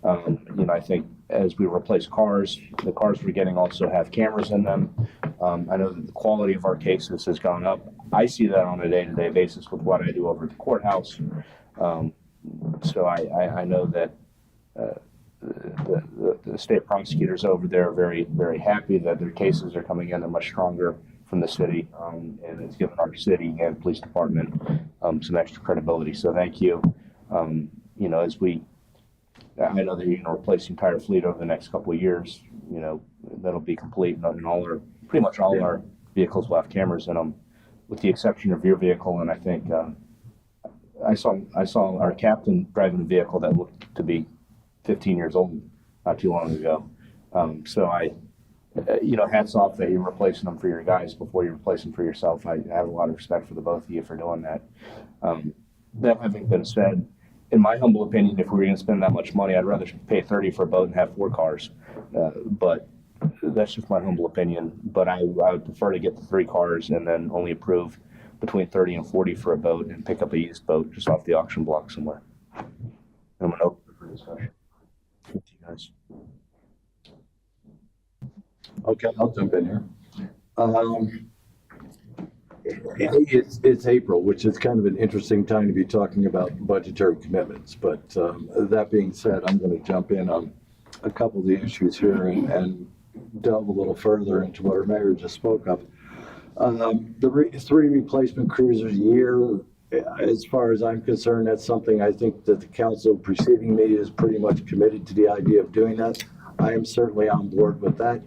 Speaker 1: I think as we replace cars, the cars we're getting also have cameras in them. I know that the quality of our cases has gone up. I see that on a day-to-day basis with what I do over at the courthouse. So I know that the state prosecutors over there are very, very happy that their cases are coming in. They're much stronger from the city, and it's given our city and police department some extra credibility. So thank you. I know that you're going to replace the entire fleet over the next couple of years. That'll be complete, and pretty much all our vehicles will have cameras in them, with the exception of your vehicle. And I think I saw our captain driving a vehicle that looked to be 15 years old not too long ago. So hats off that you're replacing them for your guys before you replace them for yourself. I have a lot of respect for the both of you for doing that. That having been said, in my humble opinion, if we were going to spend that much money, I'd rather pay $30 for a boat and have 4 cars. But that's just my humble opinion. But I would prefer to get the 3 cars and then only approve between 30 and 40 for a boat, and pick up a used boat just off the auction block somewhere. I'm going to open for discussion with you guys.
Speaker 9: Okay, I'll jump in here. It's April, which is kind of an interesting time to be talking about budgetary commitments. But that being said, I'm going to jump in on a couple of the issues here and delve a little further into what our mayor just spoke of. The 3 replacement cruisers a year, as far as I'm concerned, that's something I think that the council preceding me is pretty much committed to the idea of doing that. I am certainly on board with that.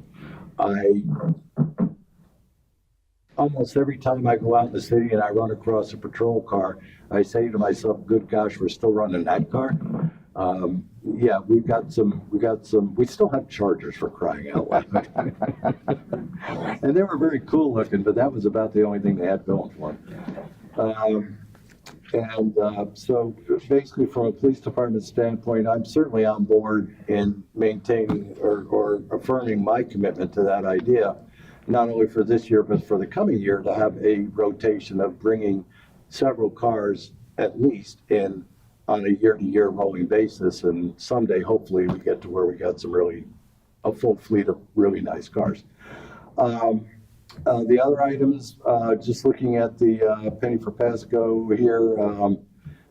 Speaker 9: Almost every time I go out in the city and I run across a patrol car, I say to myself, good gosh, we're still running that car. Yeah, we still have Chargers, for crying out loud. And they were very cool looking, but that was about the only thing they had going for them. So basically from a police department standpoint, I'm certainly on board in maintaining or affirming my commitment to that idea, not only for this year, but for the coming year, to have a rotation of bringing several cars at least in on a year-to-year rolling basis. And someday, hopefully, we get to where we got a full fleet of really nice cars. The other items, just looking at the penny for Pasco here,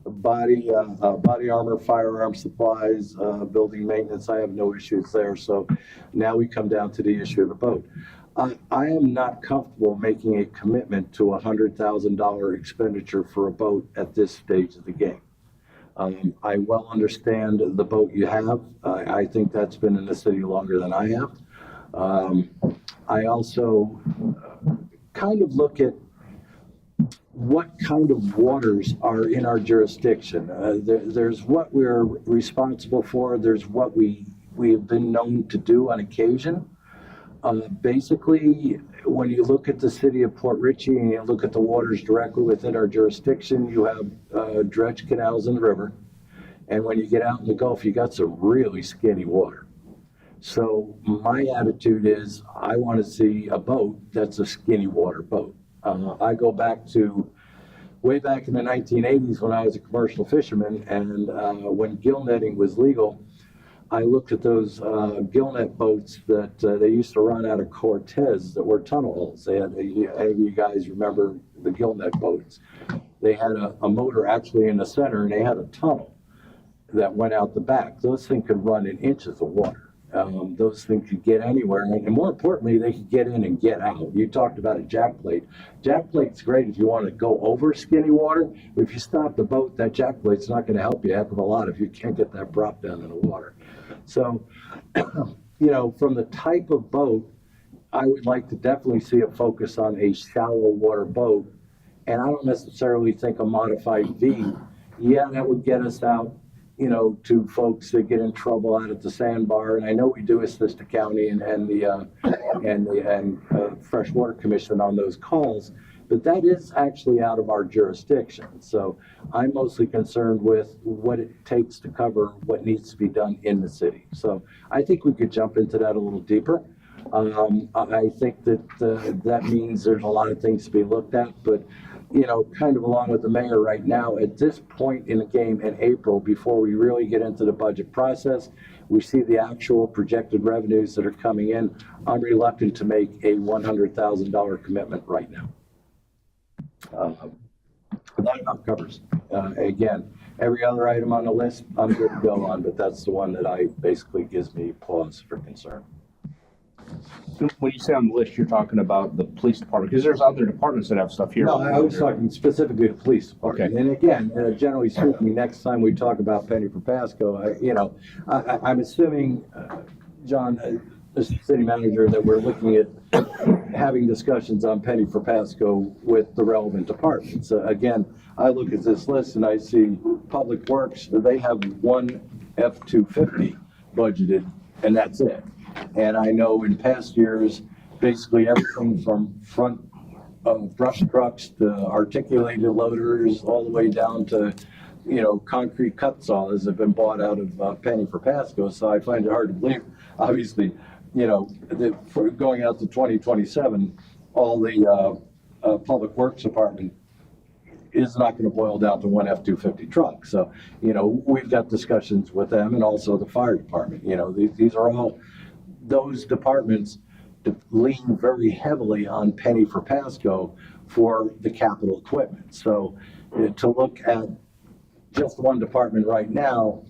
Speaker 9: body armor, firearm supplies, building maintenance, I have no issues there. So now we come down to the issue of the boat. I am not comfortable making a commitment to a $100,000 expenditure for a boat at this stage of the game. I well understand the boat you have. I think that's been in the city longer than I have. I also kind of look at what kind of waters are in our jurisdiction. There's what we're responsible for. There's what we have been known to do on occasion. Basically, when you look at the city of Port Richey and you look at the waters directly within our jurisdiction, you have dredge canals in the river. And when you get out in the Gulf, you got some really skinny water. So my attitude is I want to see a boat that's a skinny water boat. I go back to way back in the 1980s when I was a commercial fisherman, and when gill netting was legal, I looked at those gillnet boats that they used to run out of Cortez that were tunnel holes. They had, any of you guys remember the gillnet boats? They had a motor actually in the center, and they had a tunnel that went out the back. Those things could run in inches of water. Those things could get anywhere, and more importantly, they could get in and get out. You talked about a jack plate. Jack plate's great if you want to go over skinny water, but if you stop the boat, that jack plate's not going to help you a heck of a lot if you can't get that prop down in the water. So, from the type of boat, I would like to definitely see a focus on a shallow water boat And I don't necessarily think a modified V, yeah, that would get us out, to folks that get in trouble out at the sandbar. And I know we do assist the county and the Freshwater Commission on those calls, but that is actually out of our jurisdiction. So I'm mostly concerned with what it takes to cover what needs to be done in the city. So I think we could jump into that a little deeper. I think that that means there's a lot of things to be looked at, but kind of along with the mayor right now, at this point in the game in April, before we really get into the budget process, we see the actual projected revenues that are coming in. I'm reluctant to make a $100,000 commitment right now. That about covers. Again, every other item on the list, I'm good to go on, but that's the one that basically gives me pause for concern.
Speaker 1: When you say on the list, you're talking about the police department, because there's other departments that have stuff here.
Speaker 9: No, I was talking specifically the police department.
Speaker 1: Okay.
Speaker 9: And again, generally speaking, next time we talk about Penny for Pasco, I'm assuming, John, the city manager, that we're looking at having discussions on Penny for Pasco with the relevant departments. Again, I look at this list and I see Public Works, they have one F-250 budgeted, and that's it. And I know in past years, basically everything from front of brush trucks to articulated loaders, all the way down to, concrete cut saws have been bought out of Penny for Pasco. So I find it hard to believe, obviously, for going out to 2027, all the Public Works Department is not going to boil down to one F-250 truck. So, we've got discussions with them, and also the fire department. These are all those departments that lean very heavily on Penny for Pasco for the capital equipment. So to look at just one department right now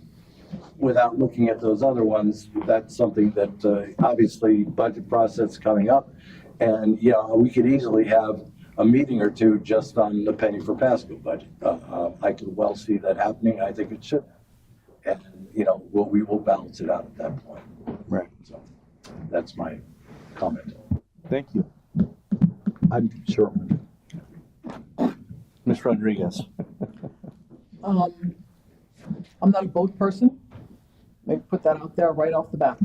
Speaker 9: without looking at those other ones, that's something that obviously budget process coming up. And, we could easily have a meeting or two just on the Penny for Pasco budget. I could well see that happening. I think it should. And, we will balance it out at that point.
Speaker 1: Right.
Speaker 9: So that's my comment.
Speaker 1: Thank you.
Speaker 9: I'm sure.
Speaker 1: Ms. Rodriguez.
Speaker 10: I'm not a boat person. Maybe put that out there right off the bat.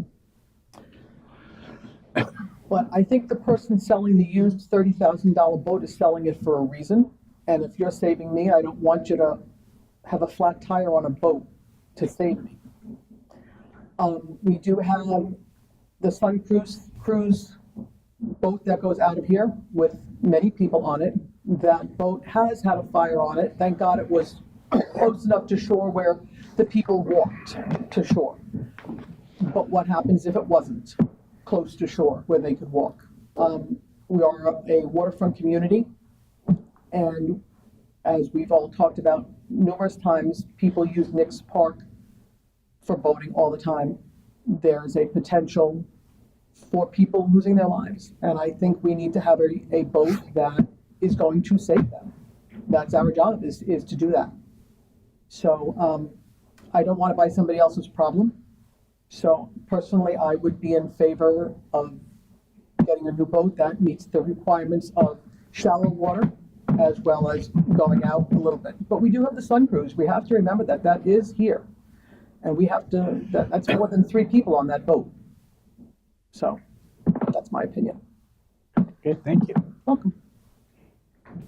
Speaker 10: But I think the person selling the used $30,000 boat is selling it for a reason. And if you're saving me, I don't want you to have a flat tire on a boat to save me. We do have the Sun Cruise boat that goes out of here with many people on it. That boat has had a fire on it. Thank God it was close enough to shore where the people walked to shore. But what happens if it wasn't close to shore where they could walk? We are a waterfront community, and as we've all talked about numerous times, people use Nick's Park for boating all the time. There's a potential for people losing their lives, and I think we need to have a boat that is going to save them. That's our job, is to do that. So I don't want to buy somebody else's problem. So personally, I would be in favor of getting a new boat that meets the requirements of shallow water as well as going out a little bit. But we do have the Sun Cruise. We have to remember that is here. And we have to, that's more than 3 people on that boat. So that's my opinion.
Speaker 1: Okay, thank you.
Speaker 10: Welcome.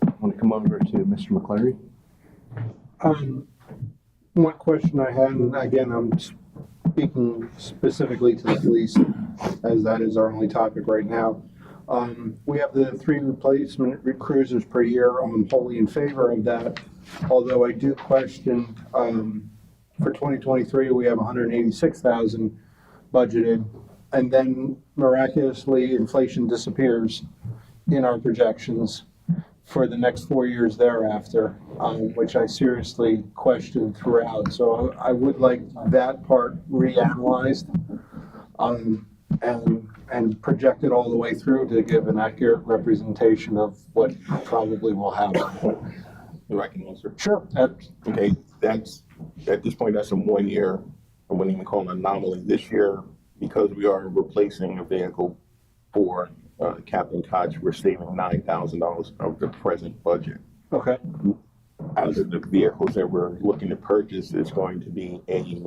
Speaker 1: I want to come over to Mr. McCleary.
Speaker 8: One question I had, and again, I'm speaking specifically to the police, as that is our only topic right now. We have the 3 replacement cruisers per year. I'm wholly in favor of that, although I do question, for 2023, we have 186,000 budgeted, and then miraculously inflation disappears in our projections for the next 4 years thereafter, which I seriously question throughout. So I would like that part reanalyzed and projected all the way through to give an accurate representation of what probably will happen.
Speaker 12: If I can answer.
Speaker 8: Sure.
Speaker 12: Okay, that's, at this point, that's a 1 year, I wouldn't even call it an anomaly. This year, because we are replacing a vehicle for Captain Koch, we're saving $9,000 of the present budget.
Speaker 8: Okay.
Speaker 12: Out of the vehicles that we're looking to purchase is going to be a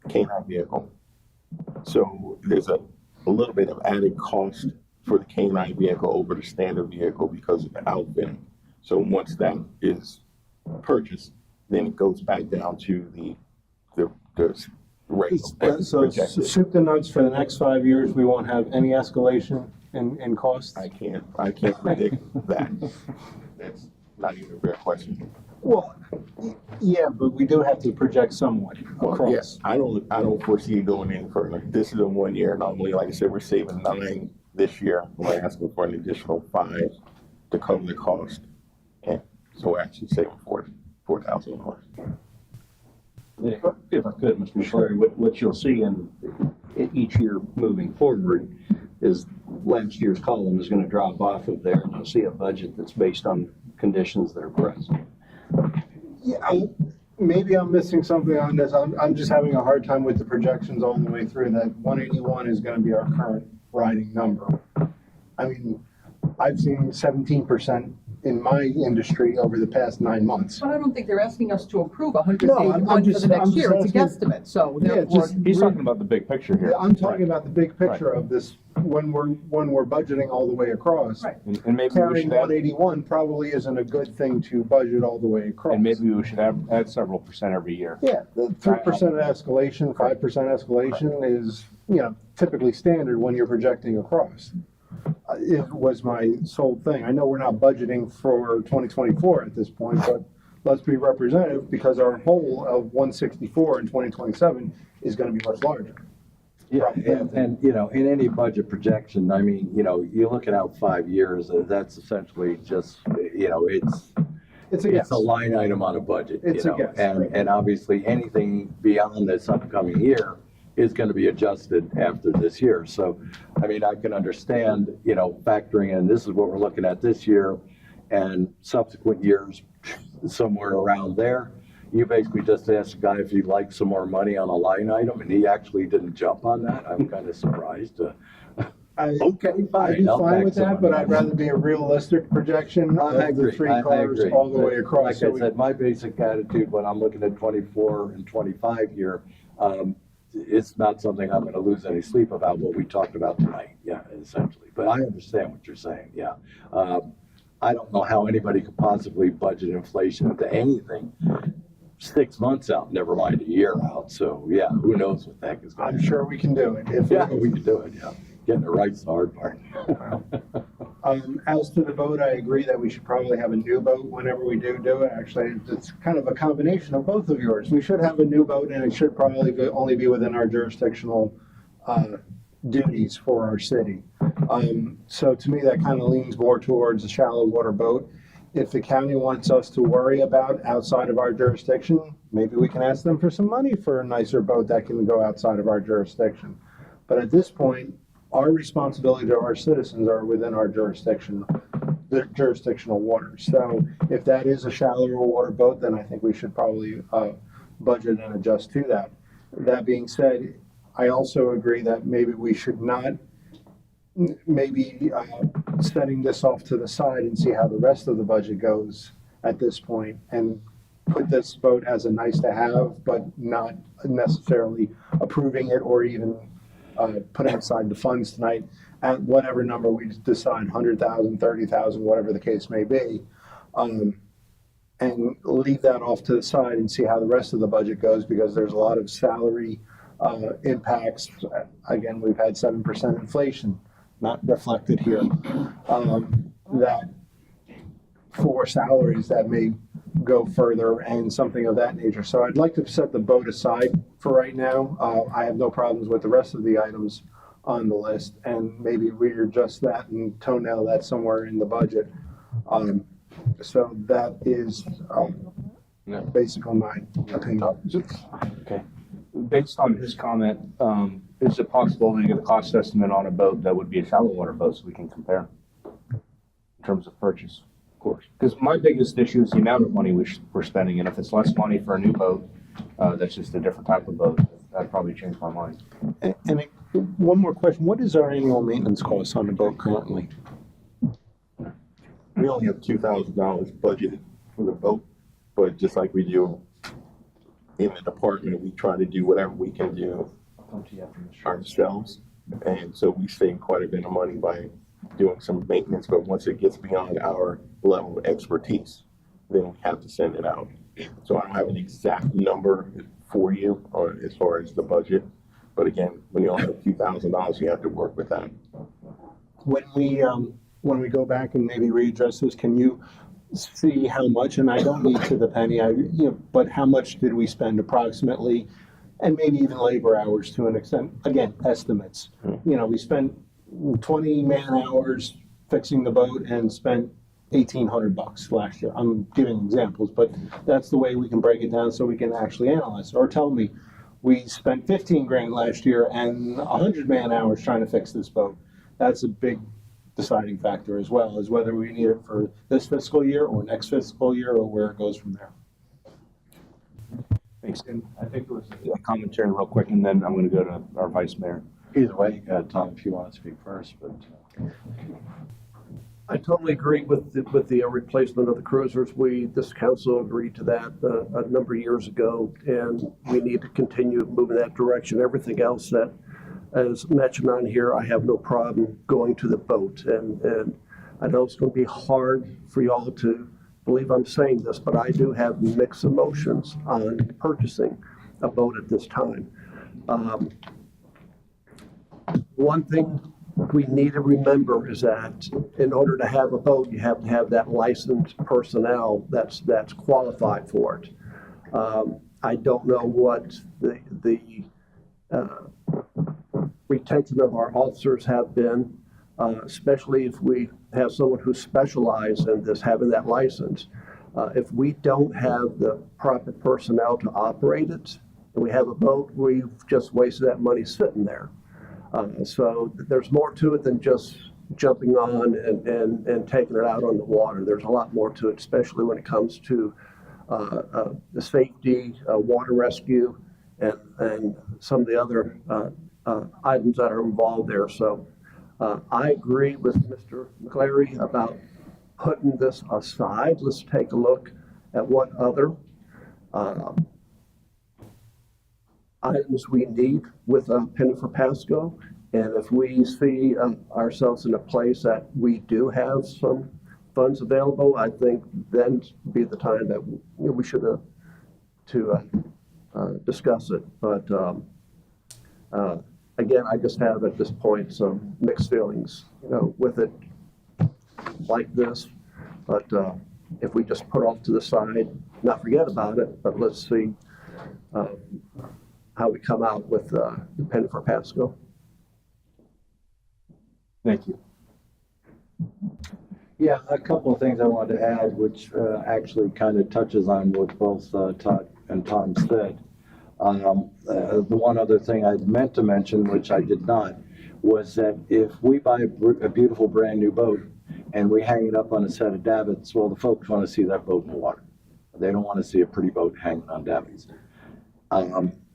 Speaker 12: canine vehicle. So there's a little bit of added cost for the canine vehicle over the standard vehicle because of the outfitting. So once that is purchased, then it goes back down to the rate.
Speaker 8: So soup to nuts for the next 5 years, we won't have any escalation in costs?
Speaker 12: I can't predict that. That's not even a fair question.
Speaker 8: Well, yeah, but we do have to project somewhat
Speaker 12: Well,
Speaker 8: across.
Speaker 12: yes, I don't foresee going any further. This is a 1 year. Normally, like I said, we're saving 9 this year. We're asking for an additional 5 to cover the cost. And so we're actually saving $4,000.
Speaker 6: If I could, Mr. McCleary, what you'll see in each year moving forward is last year's column is gonna drop off of there, and you'll see a budget that's based on conditions that are present.
Speaker 8: Yeah, maybe I'm missing something on this. I'm just having a hard time with the projections all the way through. That 181 is gonna be our current riding number. I mean, I've seen 17% in my industry over the past 9 months.
Speaker 10: But I don't think they're asking us to approve
Speaker 8: I'm
Speaker 10: 181 for
Speaker 8: just-
Speaker 10: the next
Speaker 8: I'm just
Speaker 10: year. It's a
Speaker 8: asking-
Speaker 10: guesstimate, so
Speaker 8: Yeah,
Speaker 10: therefore.
Speaker 8: just-
Speaker 1: He's talking about the big picture here.
Speaker 8: Yeah, I'm talking about the big picture of this, when we're budgeting all the way across.
Speaker 10: Right.
Speaker 1: And maybe we
Speaker 8: Carrying
Speaker 1: should add,
Speaker 8: 181 probably isn't a good thing to budget all the way across.
Speaker 1: and maybe we should add several percent every year.
Speaker 8: Yeah, the 3% escalation, 5% escalation is, typically standard when you're projecting across. It was my sole thing. I know we're not budgeting for 2024 at this point, but let's be representative because our whole of 164 in 2027 is gonna be much larger.
Speaker 9: Yeah, and in any budget projection, I mean, you're looking out 5 years, that's essentially just,
Speaker 8: It's a
Speaker 9: it's
Speaker 8: guess.
Speaker 9: a line item on a budget,
Speaker 8: It's a guess, right.
Speaker 9: And obviously, anything beyond this upcoming year is gonna be adjusted after this year. So, I mean, I can understand, factoring in, this is what we're looking at this year, and subsequent years, somewhere around there. You basically just asked the guy if he'd like some more money on a line item, and he actually didn't jump on that. I'm kind of surprised. Okay,
Speaker 8: I'd
Speaker 9: fine.
Speaker 8: be
Speaker 9: I'll
Speaker 8: fine
Speaker 9: back
Speaker 8: with that,
Speaker 9: someone
Speaker 8: but
Speaker 9: up.
Speaker 8: I'd rather be a realistic projection
Speaker 9: I
Speaker 8: of the
Speaker 9: agree.
Speaker 8: 3
Speaker 9: I
Speaker 8: cars
Speaker 9: agree.
Speaker 8: all the way
Speaker 9: But
Speaker 8: across.
Speaker 9: Like
Speaker 8: so
Speaker 9: I
Speaker 8: we-
Speaker 9: said, my basic attitude when I'm looking at 24 and 25 here, it's not something I'm gonna lose any sleep about what we talked about tonight, yeah, essentially. But I understand what you're saying, yeah. I don't know how anybody could possibly budget inflation into anything 6 months out, never mind a year out. So, yeah, who knows what the heck is going
Speaker 8: I'm
Speaker 9: on.
Speaker 8: sure we can do it.
Speaker 9: Yeah, we can do it, yeah. Getting it right's the hard part.
Speaker 8: As to the boat, I agree that we should probably have a new boat whenever we do it. Actually, it's kind of a combination of both of yours. We should have a new boat, and it should probably only be within our jurisdictional duties for our city. So to me, that kind of leans more towards a shallow water boat. If the county wants us to worry about outside of our jurisdiction, maybe we can ask them for some money for a nicer boat that can go outside of our jurisdiction. But at this point, our responsibility to our citizens are within our jurisdiction, the jurisdictional waters. So if that is a shallower water boat, then I think we should probably budget and adjust to that. That being said, I also agree that maybe we should not, setting this off to the side and see how the rest of the budget goes at this point, and put this vote as a nice to have, but not necessarily approving it or even putting aside the funds tonight at whatever number we decide, 100,000, 30,000, whatever the case may be. And leave that off to the side and see how the rest of the budget goes, because there's a lot of salary impacts. Again, we've had 7% inflation, not reflected here. That for salaries that may go further and something of that nature. So I'd like to set the boat aside for right now. I have no problems with the rest of the items on the list, and maybe readjust that and toenail that somewhere in the budget. So that is basically my opinion.
Speaker 1: Okay. Based on his comment, is it possible to get a cost estimate on a boat that would be a shallow water boat so we can compare in terms of purchase? Of course. Because my biggest issue is the amount of money we're spending, and if it's less money for a new boat, that's just a different type of boat, that'd probably change my mind.
Speaker 8: And one more question, what is our annual maintenance cost on the boat currently?
Speaker 12: we only have $2,000 budgeted for the boat, but just like we do in the department, we try to do whatever we can do ourselves. And so we save quite a bit of money by doing some maintenance, but once it gets beyond our level of expertise, then we have to send it out. So I don't have an exact number for you as far as the budget, but again, when you only have $2,000, you have to work with that.
Speaker 8: When we go back and maybe readdress this, can you see how much, and I don't need to the penny, but how much did we spend approximately, and maybe even labor hours to an extent, again, estimates. We spent 20 man hours fixing the boat and spent $1,800 last year. I'm giving examples, but that's the way we can break it down so we can actually analyze it. Or tell me, we spent 15 grand last year and 100 man hours trying to fix this boat. That's a big deciding factor as well, as whether we need it for this fiscal year or next fiscal year or where it goes from there.
Speaker 1: Thanks. And I think there was a commentary real quick, and then I'm going to go to our vice mayor.
Speaker 9: Either way, Tom, if you want to speak first, but.
Speaker 7: I totally agree with the replacement of the cruisers. This council agreed to that a number of years ago, and we need to continue moving that direction. Everything else that, as mentioned on here, I have no problem going to the boat. And I know it's going to be hard for y'all to believe I'm saying this, but I do have mixed emotions on purchasing a boat at this time. One thing we need to remember is that in order to have a boat, you have to have that licensed personnel that's qualified for it. I don't know what the retention of our officers have been, especially if we have someone who specializes in this, having that license. If we don't have the proper personnel to operate it, and we have a boat, we've just wasted that money sitting there. So there's more to it than just jumping on and taking it out on the water. There's a lot more to it, especially when it comes to the safety, water rescue, and some of the other items that are involved there. So I agree with Mr. McCleary about putting this aside. Let's take a look at what other items we need with Penny for Pasco. And if we see ourselves in a place that we do have some funds available, I think then be the time that we should discuss it. But again, I just have at this point some mixed feelings, with it like this. But if we just put off to the side, not forget about it, but let's see how we come out with Penny for Pasco.
Speaker 1: Thank you.
Speaker 9: Yeah, a couple of things I wanted to add, which actually kind of touches on what both Todd and Tom said. The one other thing I meant to mention, which I did not, was that if we buy a beautiful brand new boat and we hang it up on a set of davits, well, the folks want to see that boat in the water. They don't want to see a pretty boat hanging on davits.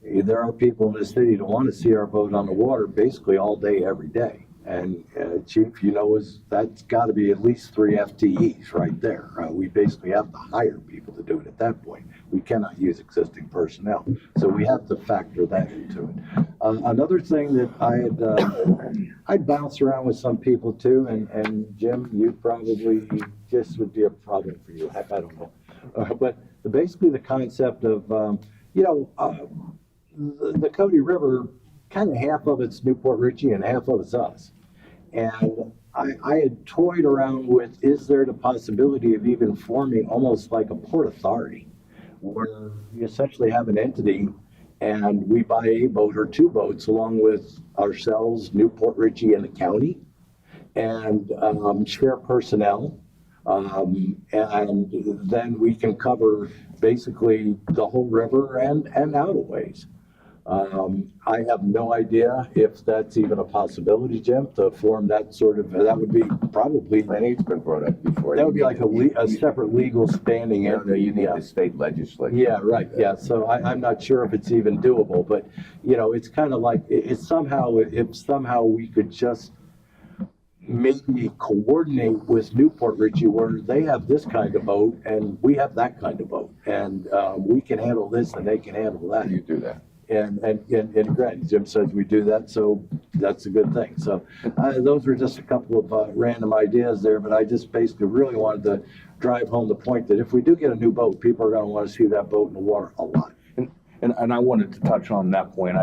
Speaker 9: There are people in the city that want to see our boat on the water basically all day, every day. And Chief, that's got to be at least 3 FTEs right there. We basically have to hire people to do it at that point. We cannot use existing personnel. So we have to factor that into it. Another thing that I'd bounce around with some people too, and Jim, you probably, this would be a problem for you. I don't know. But basically the concept of, the Cody River, kind of half of it's Newport Richey and half of it's us. And I had toyed around with, is there the possibility of even forming almost like a port authority, where you essentially have an entity and we buy a boat or 2 boats along with ourselves, Newport Richey and the county, and share personnel. And then we can cover basically the whole river and out of ways. I have no idea if that's even a possibility, Jim, to form that sort of, that would be probably.
Speaker 11: I think it's been brought up before.
Speaker 9: That would be like a separate legal standing entity.
Speaker 11: No, you need the state legislature.
Speaker 9: Yeah, right, yeah, so I'm not sure if it's even doable, but, it's kind of like, if somehow we could just maybe coordinate with Newport Richie where they have this kind of boat and we have that kind of boat. And we can handle this and they can handle that.
Speaker 11: You do that.
Speaker 9: And granted, Jim says we do that, so that's a good thing. So those were just a couple of random ideas there, but I just basically really wanted to drive home the point that if we do get a new boat, people are going to want to see that boat in the water a lot.
Speaker 1: And I wanted to touch on that point.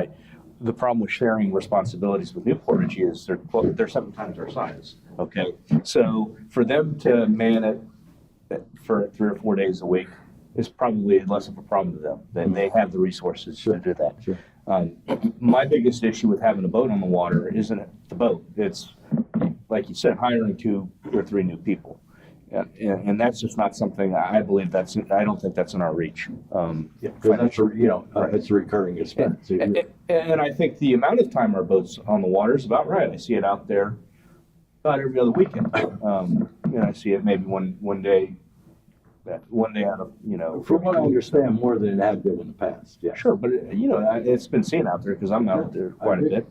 Speaker 1: The problem with sharing responsibilities with Newport Richie is they're 7 times our size. Okay, so for them to man it for 3 or 4 days a week is probably less of a problem to them. They have the resources to do that.
Speaker 9: Sure.
Speaker 1: My biggest issue with having a boat on the water isn't the boat. It's, like you said, hiring 2 or 3 new people. And that's just not something I believe I don't think that's in our reach.
Speaker 9: That's it's a recurring expense.
Speaker 1: And I think the amount of time our boat's on the water is about right. I see it out there about every other weekend. I see it maybe one day out of,
Speaker 9: From what I understand, more than it had been in the past, yeah.
Speaker 1: Sure, but it's been seen out there because I'm out there quite a bit,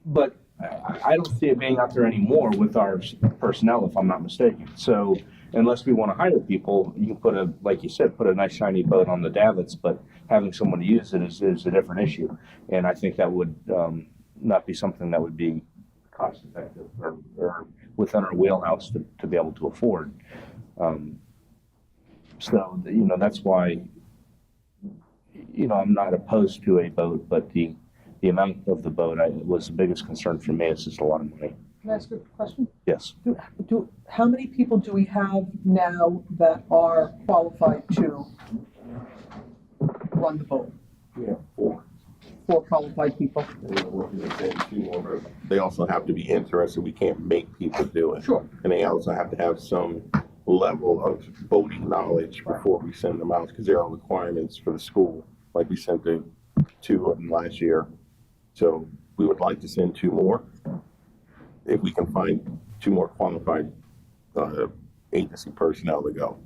Speaker 1: but I don't see it being out there anymore with our personnel, if I'm not mistaken. So unless we want to hire people, you can like you said, put a nice shiny boat on the davits, but having someone to use it is a different issue. And I think that would not be something that would be cost effective or within our wheelhouse to be able to afford. That's why, I'm not opposed to a boat, but the amount of the boat was the biggest concern for me. It's just a lot of money.
Speaker 10: Can I ask a question?
Speaker 1: Yes.
Speaker 10: How many people do we have now that are qualified to run the boat?
Speaker 12: Yeah, 4.
Speaker 10: 4 qualified people.
Speaker 12: They also have to be interested. We can't make people do it.
Speaker 10: Sure.
Speaker 12: And they also have to have some level of boating knowledge before we send them out, because there are requirements for the school. Like we sent 2 of them last year. So we would like to send 2 more if we can find 2 more qualified agency personnel to go.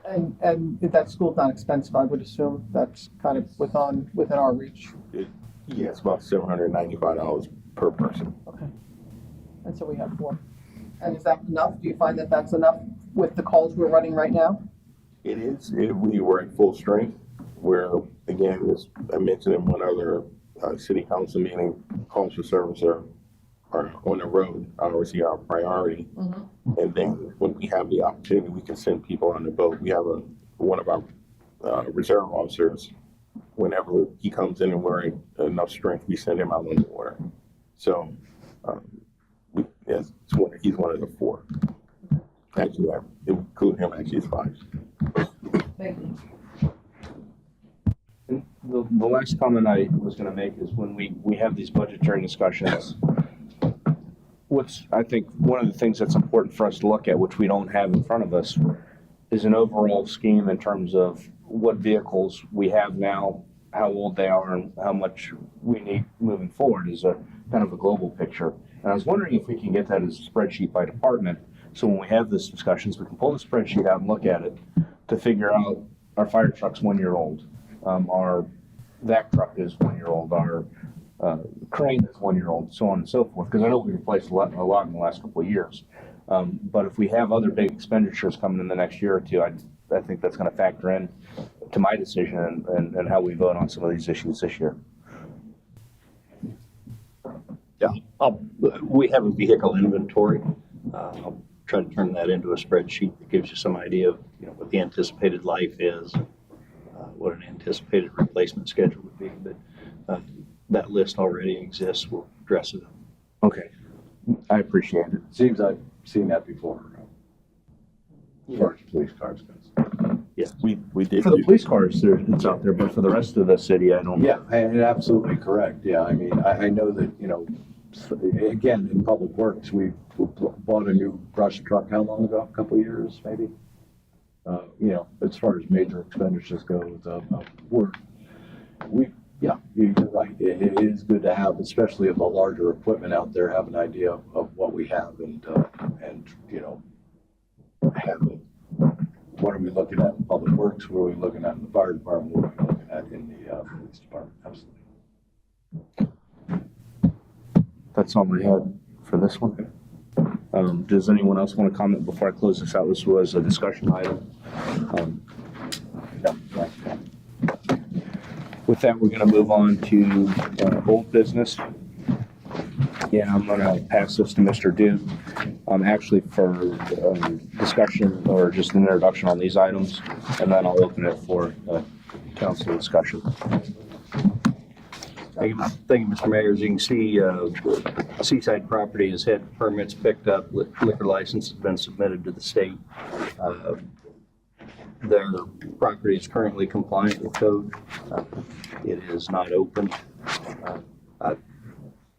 Speaker 10: And if that school's not expensive, I would assume that's kind of within our reach.
Speaker 12: Yeah, it's about $795 per person.
Speaker 10: Okay. And so we have 4. And is that enough? Do you find that that's enough with the calls we're running right now?
Speaker 12: It is. We were at full strength, where, again, as I mentioned in one other city council meeting, calls for service are on the road, obviously our priority. Mm-hmm. And then when we have the opportunity, we can send people on the boat. We have one of our reserve officers, whenever he comes in and wearing enough strength, we send him out on the water. So he's one of the 4. Actually, I include him, actually it's 5.
Speaker 10: Thank you.
Speaker 1: And the last comment I was going to make is when we have these budgetary discussions, I think one of the things that's important for us to look at, which we don't have in front of us, is an overall scheme in terms of what vehicles we have now, how old they are, and how much we need moving forward is a kind of a global picture. And I was wondering if we can get that as a spreadsheet by department, so when we have these discussions, we can pull the spreadsheet out and look at it to figure out our fire truck's 1 year old, our vac truck is 1 year old, our crane is 1 year old, so on and so forth. Because I know we replaced a lot in the last couple of years. But if we have other big expenditures coming in the next year or 2, I think that's going to factor in to my decision and how we vote on some of these issues this year.
Speaker 6: Yeah, we have a vehicle inventory. I'll try to turn that into a spreadsheet that gives you some idea of what the anticipated life is, what an anticipated replacement schedule would be. But that list already exists. We'll address it.
Speaker 1: Okay, I appreciate it.
Speaker 9: Seems I've seen that before. As far as police cars goes.
Speaker 1: Yes, we did. For the police cars, it's out there, but for the rest of the city, I don't.
Speaker 9: Yeah, and absolutely correct. Yeah, I mean, I know that, again, in Public Works, we bought a new brush truck how long ago? A couple of years, maybe? As far as major expenditures go, you're right. It is good to have, especially of the larger equipment out there, have an idea of what we have and have it. What are we looking at in Public Works? What are we looking at in the fire department? What are we looking at in the police department? Absolutely.
Speaker 1: That's all we had for this one. Does anyone else want to comment before I close this out? This was a discussion item. With that, we're going to move on to old business. Yeah, I'm going to pass this to Mr. Duke, actually for discussion or just an introduction on these items, and then I'll open it for council discussion.
Speaker 6: Thank you, Mr. Mayor. As you can see, Seaside Property has had permits picked up, liquor license has been submitted to the state. Their property is currently compliant with code. It is not open. I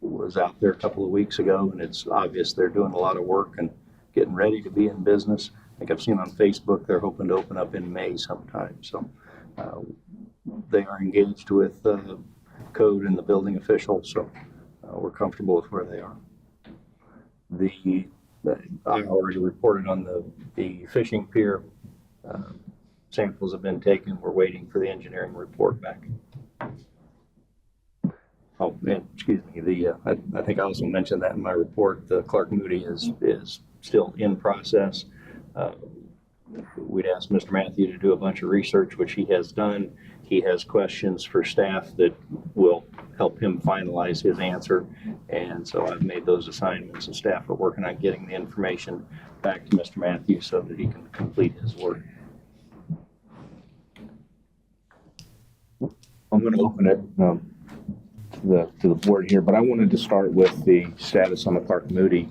Speaker 6: was out there a couple of weeks ago, and it's obvious they're doing a lot of work and getting ready to be in business. I think I've seen on Facebook they're hoping to open up in May sometime. So they are engaged with code and the building official, so we're comfortable with where they are. I already reported on the fishing pier. Samples have been taken. We're waiting for the engineering report back. Oh, and excuse me, I think I also mentioned that in my report. The Clark Moody is still in process. We'd asked Mr. Matthew to do a bunch of research, which he has done. He has questions for staff that will help him finalize his answer. And so I've made those assignments, and staff are working on getting the information back to Mr. Matthew so that he can complete his work.
Speaker 1: I'm going to open it to the board here, but I wanted to start with the status on the Clark Moody.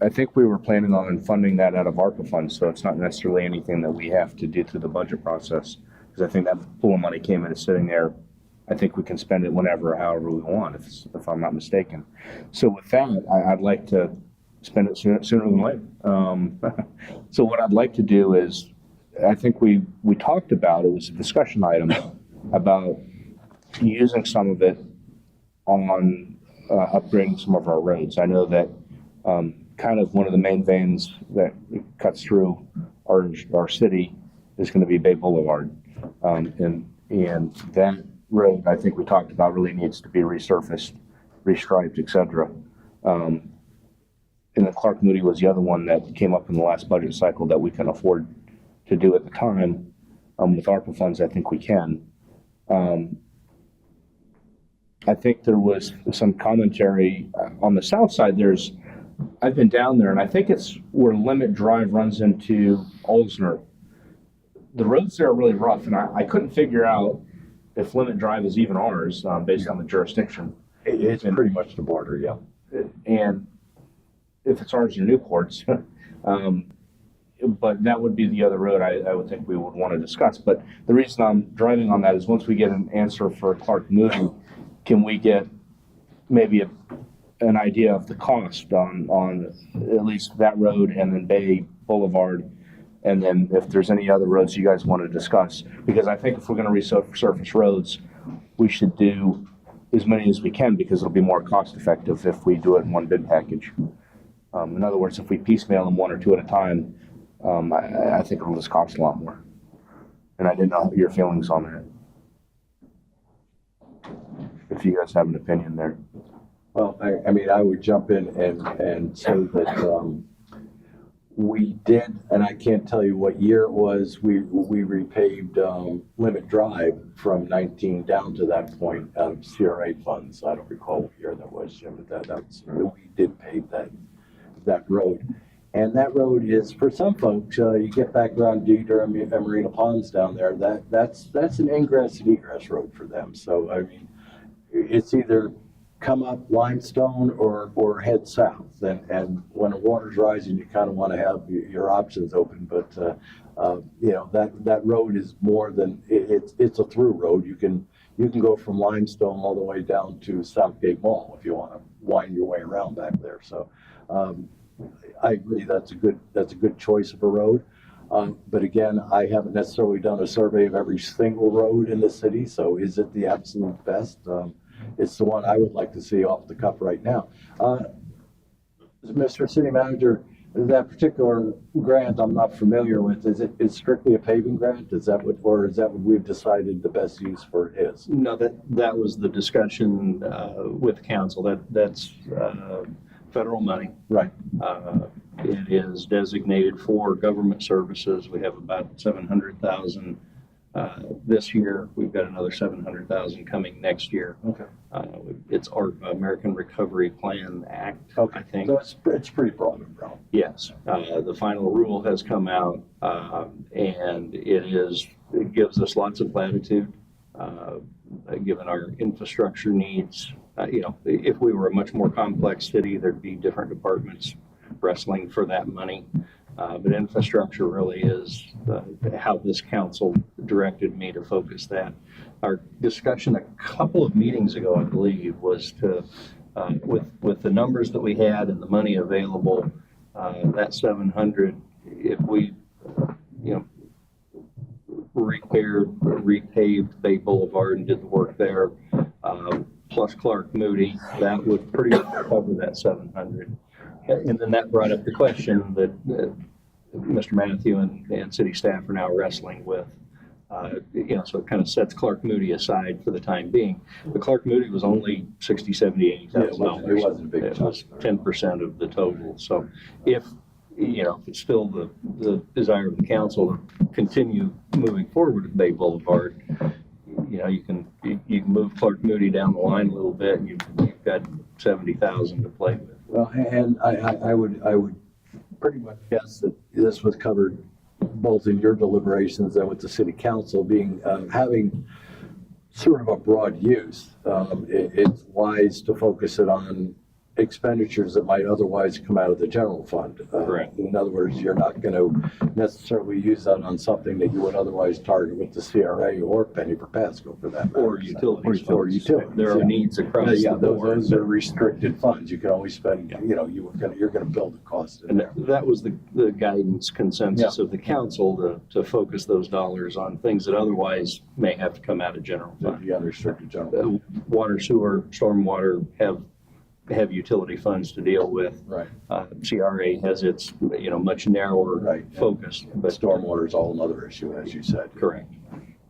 Speaker 1: I think we were planning on funding that out of ARPA funds, so it's not necessarily anything that we have to do through the budget process, because I think that pool of money came in and sitting there. I think we can spend it whenever, however we want, if I'm not mistaken. So with that, I'd like to spend it sooner than later. So what I'd like to do is, I think we talked about, it was a discussion item about using some of it on upgrading some of our roads. I know that kind of one of the main veins that cuts through our city is going to be Bay Boulevard. And that road, I think we talked about, really needs to be resurfaced, restriped, etc. And then Clark Moody was the other one that came up in the last budget cycle that we can afford to do at the time. With ARPA funds, I think we can. I think there was some commentary on the south side. I've been down there, and I think it's where Limit Drive runs into Olsner. The roads there are really rough, and I couldn't figure out if Limit Drive is even ours, based on the jurisdiction.
Speaker 9: It's pretty much the border, yeah.
Speaker 1: And if it's ours or Newport's, but that would be the other road I would think we would want to discuss. But the reason I'm driving on that is once we get an answer for Clark Moody, can we get maybe an idea of the cost on at least that road and then Bay Boulevard, and then if there's any other roads you guys want to discuss, because I think if we're going to resurface roads, we should do as many as we can, because it'll be more cost effective if we do it in one bid package. In other words, if we piecemeal them one or two at a time, I think it'll just cost a lot more. And I didn't know your feelings on that, if you guys have an opinion there.
Speaker 9: Well, I mean, I would jump in and say that we did, and I can't tell you what year it was, we repaved Limit Drive from 19 down to that point out of CRA funds. I don't recall what year that was, Jim, but we did pave that road. And that road is, for some folks, you get back around Dieter and Marina Ponds down there, that's an ingress and egress road for them. So, I mean, it's either come up Limestone or head south. And when the water's rising, you kind of want to have your options open. But, you know, that road is more than, it's a through road. You can go from Limestone all the way down to Southgate Mall if you want to wind your way around back there. So I agree, that's a good choice of a road. But again, I haven't necessarily done a survey of every single road in the city. So is it the absolute best? It's the one I would like to see off the cuff right now. Mr. City Manager, that particular grant I'm not familiar with. Is it strictly a paving grant? Is that what we've decided the best use for is?
Speaker 6: No, that was the discussion with council. That's federal money.
Speaker 9: Right.
Speaker 6: It is designated for government services. We have about 700,000 this year. We've got another 700,000 coming next year.
Speaker 9: Okay.
Speaker 6: It's our American Recovery Plan Act,
Speaker 9: Okay.
Speaker 6: I think.
Speaker 9: So it's pretty broad umbrella.
Speaker 6: Yes, the final rule has come out, and it gives us lots of latitude, given our infrastructure needs. If we were a much more complex city, there'd be different departments wrestling for that money. But infrastructure really is how this council directed me to focus that. Our discussion a couple of meetings ago, I believe, was to, with the numbers that we had and the money available, that 700, if we, repaved Bay Boulevard and did the work there, plus Clark Moody, that would pretty much cover that 700. And then that brought up the question that Mr. Matthew and city staff are now wrestling with. So it kind of sets Clark Moody aside for the time being. But Clark Moody was only $60,000, $70,000, $80,000.
Speaker 9: It wasn't a big
Speaker 6: It was 10% of the total. So if it's still the desire of the council to continue moving forward at Bay Boulevard, you can move Clark Moody down the line a little bit, and you've got 70,000 to play with.
Speaker 9: Well, and I would pretty much guess that this was covered both in your deliberations and with the city council being, having sort of a broad use. It's wise to focus it on expenditures that might otherwise come out of the general fund.
Speaker 6: Correct.
Speaker 9: In other words, you're not going to necessarily use that on something that you would otherwise target with the CRA or Penny for Pasco for that matter.
Speaker 6: Or utilities.
Speaker 9: Or utilities.
Speaker 6: There are
Speaker 9: yeah.
Speaker 6: needs across
Speaker 9: Yeah,
Speaker 6: the board.
Speaker 9: those are restricted funds. You can only spend, you're going to build the cost in
Speaker 6: And
Speaker 9: there.
Speaker 6: that was the guidance consensus of the council to focus those dollars on things that otherwise may have to come out of general fund.
Speaker 9: The unrestricted general.
Speaker 6: Water, sewer, stormwater have utility funds to deal with.
Speaker 9: Right.
Speaker 6: CRA has its, much narrower
Speaker 9: Right.
Speaker 6: focus,
Speaker 9: But
Speaker 6: but
Speaker 9: stormwater is all another issue, as you said.
Speaker 6: correct.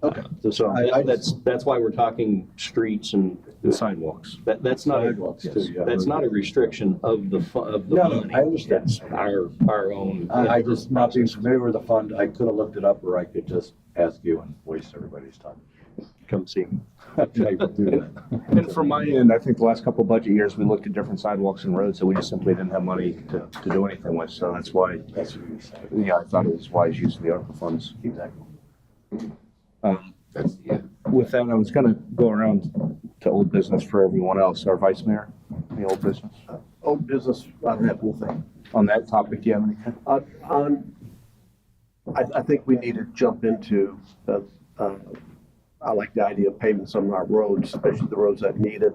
Speaker 9: Okay.
Speaker 6: So
Speaker 9: I
Speaker 6: that's why we're talking streets and
Speaker 1: Sidewalks.
Speaker 6: that's not
Speaker 9: Sidewalks too, yeah.
Speaker 6: that's not a restriction of the
Speaker 9: No,
Speaker 6: money.
Speaker 9: I understand.
Speaker 6: It's our own.
Speaker 9: I just, not being familiar with the fund, I could have looked it up, or I could just ask you and waste everybody's time.
Speaker 6: Come see me.
Speaker 9: I will do that.
Speaker 1: And from my end, I think the last couple of budget years, we looked at different sidewalks and roads that we just simply didn't have money to do anything with. So that's why,
Speaker 9: That's what you said.
Speaker 1: I thought it was wise use of the ARPA funds.
Speaker 9: Exactly.
Speaker 1: With that, I was gonna go around to old business for everyone else. Our vice mayor, the old business.
Speaker 7: Old business, I don't have anything.
Speaker 1: On that topic, do you have anything?
Speaker 7: I think we need to jump into I like the idea of paving some of our roads, especially the roads that need it.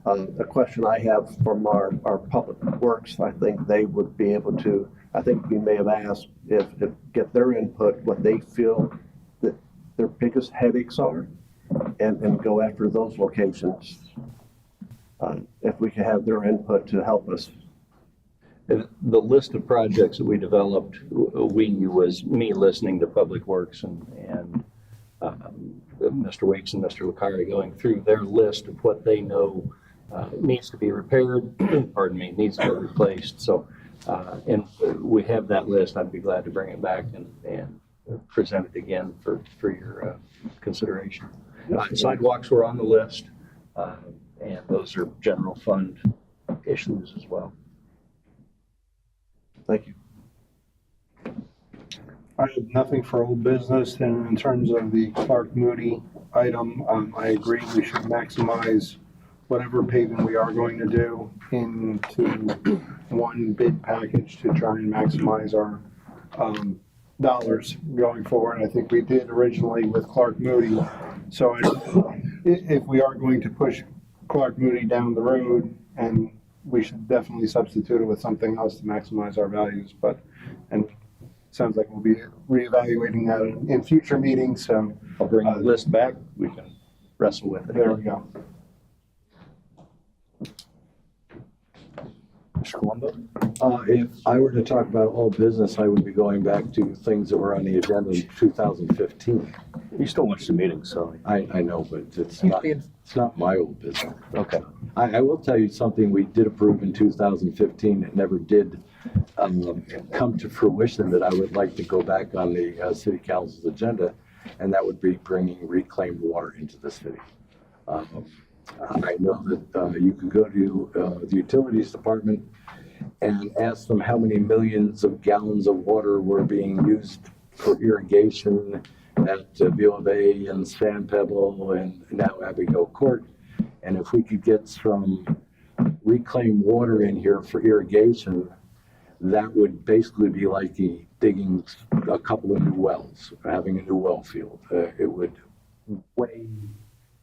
Speaker 7: The question I have from our public works, I think they would be able to, I think we may have asked if get their input, what they feel that their biggest headaches are, and go after those locations. If we could have their input to help us.
Speaker 6: And the list of projects that we developed, was me listening to Public Works and Mr. Weeks and Mr. Lucari going through their list of what they know needs to be repaired, needs to be replaced. So, and we have that list. I'd be glad to bring it back and present it again for your consideration. Sidewalks were on the list, and those are general fund issues as well.
Speaker 7: Thank you.
Speaker 8: I have nothing for old business, and in terms of the Clark Moody item, I agree we should maximize whatever paving we are going to do into one bid package to try and maximize our dollars going forward. I think we did originally with Clark Moody. So if we are going to push Clark Moody down the road, and we should definitely substitute it with something else to maximize our values. And sounds like we'll be reevaluating that in future meetings. So
Speaker 6: I'll bring the list back. We can wrestle with it.
Speaker 8: there we go.
Speaker 1: Mr. Colombo?
Speaker 9: If I were to talk about all business, I would be going back to things that were on the agenda in 2015.
Speaker 1: You still watch the meetings, so.
Speaker 9: I know, but it's
Speaker 10: Keep
Speaker 9: not,
Speaker 10: being-
Speaker 9: it's not my old business.
Speaker 1: Okay.
Speaker 9: I will tell you something we did approve in 2015 that never did come to fruition that I would like to go back on the city council's agenda, and that would be bringing reclaimed water into the city. I know that you can go to the utilities department and ask them how many millions of gallons of water were being used for irrigation at Villa Bay and Sand Pebble and now Abigail Court. And if we could get some reclaimed water in here for irrigation, that would basically be like digging a couple of new wells, having a new well field. It would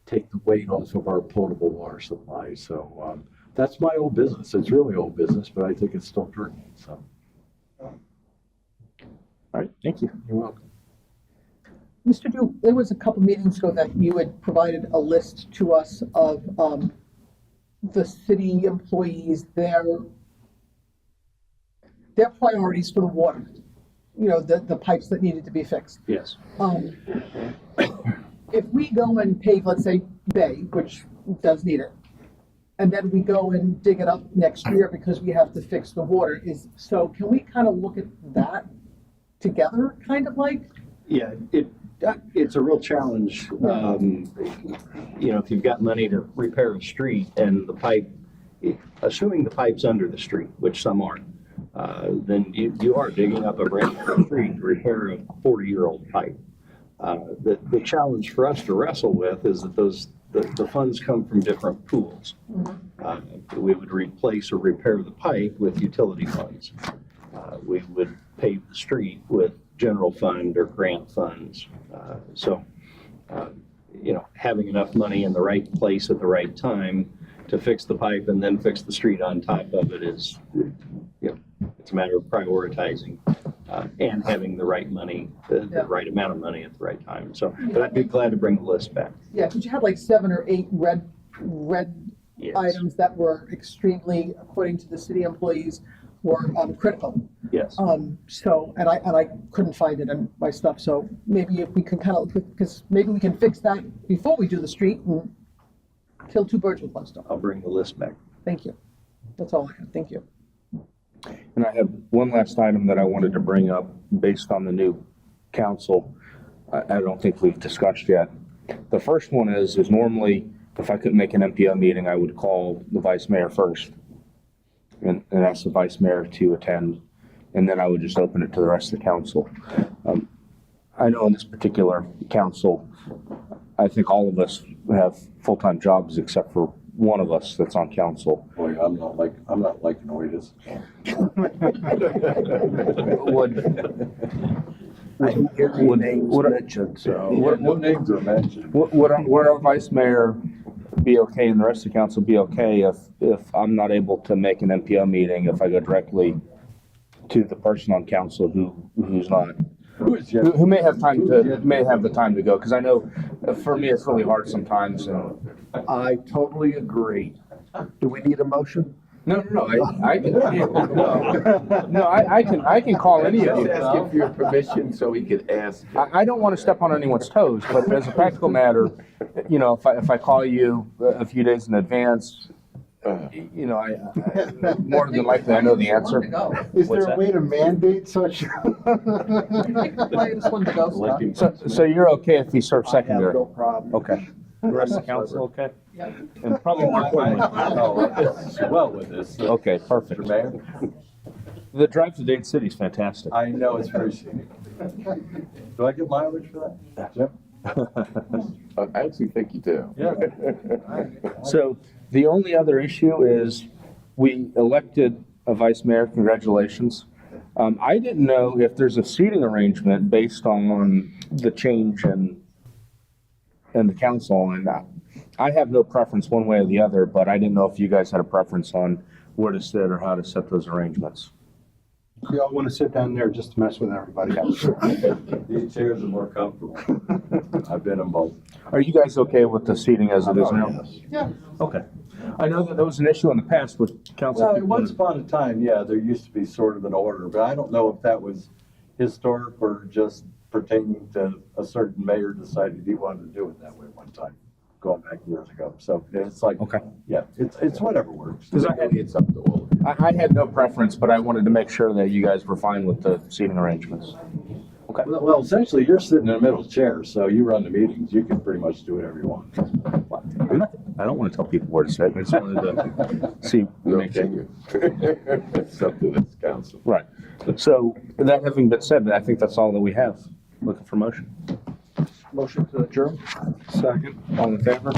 Speaker 9: take the weight off of our potable water supply. So that's my old business. It's really old business, but I think it's still pertinent. So
Speaker 1: All right, thank you.
Speaker 9: you're welcome.
Speaker 10: Mr. Duke, there was a couple meetings ago that you had provided a list to us of the city employees, their priorities for the water, the pipes that needed to be fixed.
Speaker 1: Yes.
Speaker 10: If we go and pave, let's say, Bay, which does need it, and then we go and dig it up next year because we have to fix the water, can we kind of look at that together, kind of like?
Speaker 6: Yeah, it's a real challenge. If you've got money to repair a street and the pipe, assuming the pipe's under the street, which some aren't, then you are digging up a brand new street to repair a 40-year-old pipe. The challenge for us to wrestle with is that the funds come from different pools. We would replace or repair the pipe with utility funds. We would pave the street with general fund or grant funds. Having enough money in the right place at the right time to fix the pipe and then fix the street on top of it is, it's a matter of prioritizing and having the right money, the right amount of money at the right time. So, but I'd be glad to bring the list back.
Speaker 10: Yeah, because you had like 7 or 8 red
Speaker 6: Yes.
Speaker 10: items that were extremely, according to the city employees, were critical.
Speaker 1: Yes.
Speaker 10: And I couldn't find it in my stuff, so maybe if we can because maybe we can fix that before we do the street and kill 2 birds with one stone.
Speaker 6: I'll bring the list back.
Speaker 10: Thank you. That's all I have. Thank you.
Speaker 1: And I have one last item that I wanted to bring up based on the new council. I don't think we've discussed yet. The first one is normally, if I couldn't make an MPO meeting, I would call the vice mayor first and ask the vice mayor to attend, and then I would just open it to the rest of the council. I know in this particular council, I think all of us have full-time jobs except for one of us that's on council.
Speaker 9: Boy, I'm not liking the way this.
Speaker 7: I didn't hear any names mentioned, so.
Speaker 9: No names are mentioned.
Speaker 1: Would our vice mayor be okay and the rest of the council be okay if I'm not able to make an MPO meeting, if I go directly to the person on council who's not, who may have the time to go? Because I know for me it's really hard sometimes. And
Speaker 7: I totally agree. Do we need a motion?
Speaker 1: no, I can call any of you.
Speaker 11: Ask him for your permission so he could ask.
Speaker 1: I don't want to step on anyone's toes, but as a practical matter, if I call you a few days in advance, I more than likely I know the answer.
Speaker 8: Is
Speaker 1: What's
Speaker 8: there a
Speaker 1: that?
Speaker 8: way to mandate such?
Speaker 10: I just wanted to go.
Speaker 1: So you're okay if he serves
Speaker 7: I have
Speaker 1: secondary?
Speaker 7: no problem.
Speaker 1: Okay. The rest of the council, okay?
Speaker 10: Yeah.
Speaker 1: And probably more importantly,
Speaker 9: Well with this.
Speaker 1: okay, perfect.
Speaker 9: Mr. Mayor,
Speaker 1: The drive to Dade City is fantastic.
Speaker 9: I know it's appreciated. Do I get mileage for that? Jim?
Speaker 11: I actually think you do.
Speaker 9: Yeah.
Speaker 1: So the only other issue is we elected a vice mayor. Congratulations. I didn't know if there's a seating arrangement based on the change in the council, and I have no preference one way or the other, but I didn't know if you guys had a preference on where to sit or how to set those arrangements.
Speaker 8: We all want to sit down there just to mess with everybody else.
Speaker 9: These chairs are more comfortable. I've been in both.
Speaker 1: Are you guys okay with the seating as it is now?
Speaker 10: Yeah.
Speaker 1: Okay. I know that was an issue in the past with council
Speaker 9: Well,
Speaker 1: people.
Speaker 9: once upon a time, yeah, there used to be sort of an order, but I don't know if that was historic or just pertaining to a certain mayor decided he wanted to do it that way one time, going back years ago. So it's like,
Speaker 1: Okay.
Speaker 9: yeah, it's whatever works.
Speaker 1: Because
Speaker 11: It's up to all of you.
Speaker 1: I had no preference, but I wanted to make sure that you guys were fine with the seating arrangements. Okay.
Speaker 9: Well, essentially, you're sitting in the middle chair, so you run the meetings. You can pretty much do whatever you want.
Speaker 1: I don't want to tell people where to sit. I just wanted to see.
Speaker 11: No,
Speaker 1: make sure.
Speaker 11: thank you. It's up to this council.
Speaker 1: Right. So that having been said, I think that's all that we have. Looking for motion.
Speaker 7: Motion to adjourn?
Speaker 8: Second.
Speaker 1: All in favor?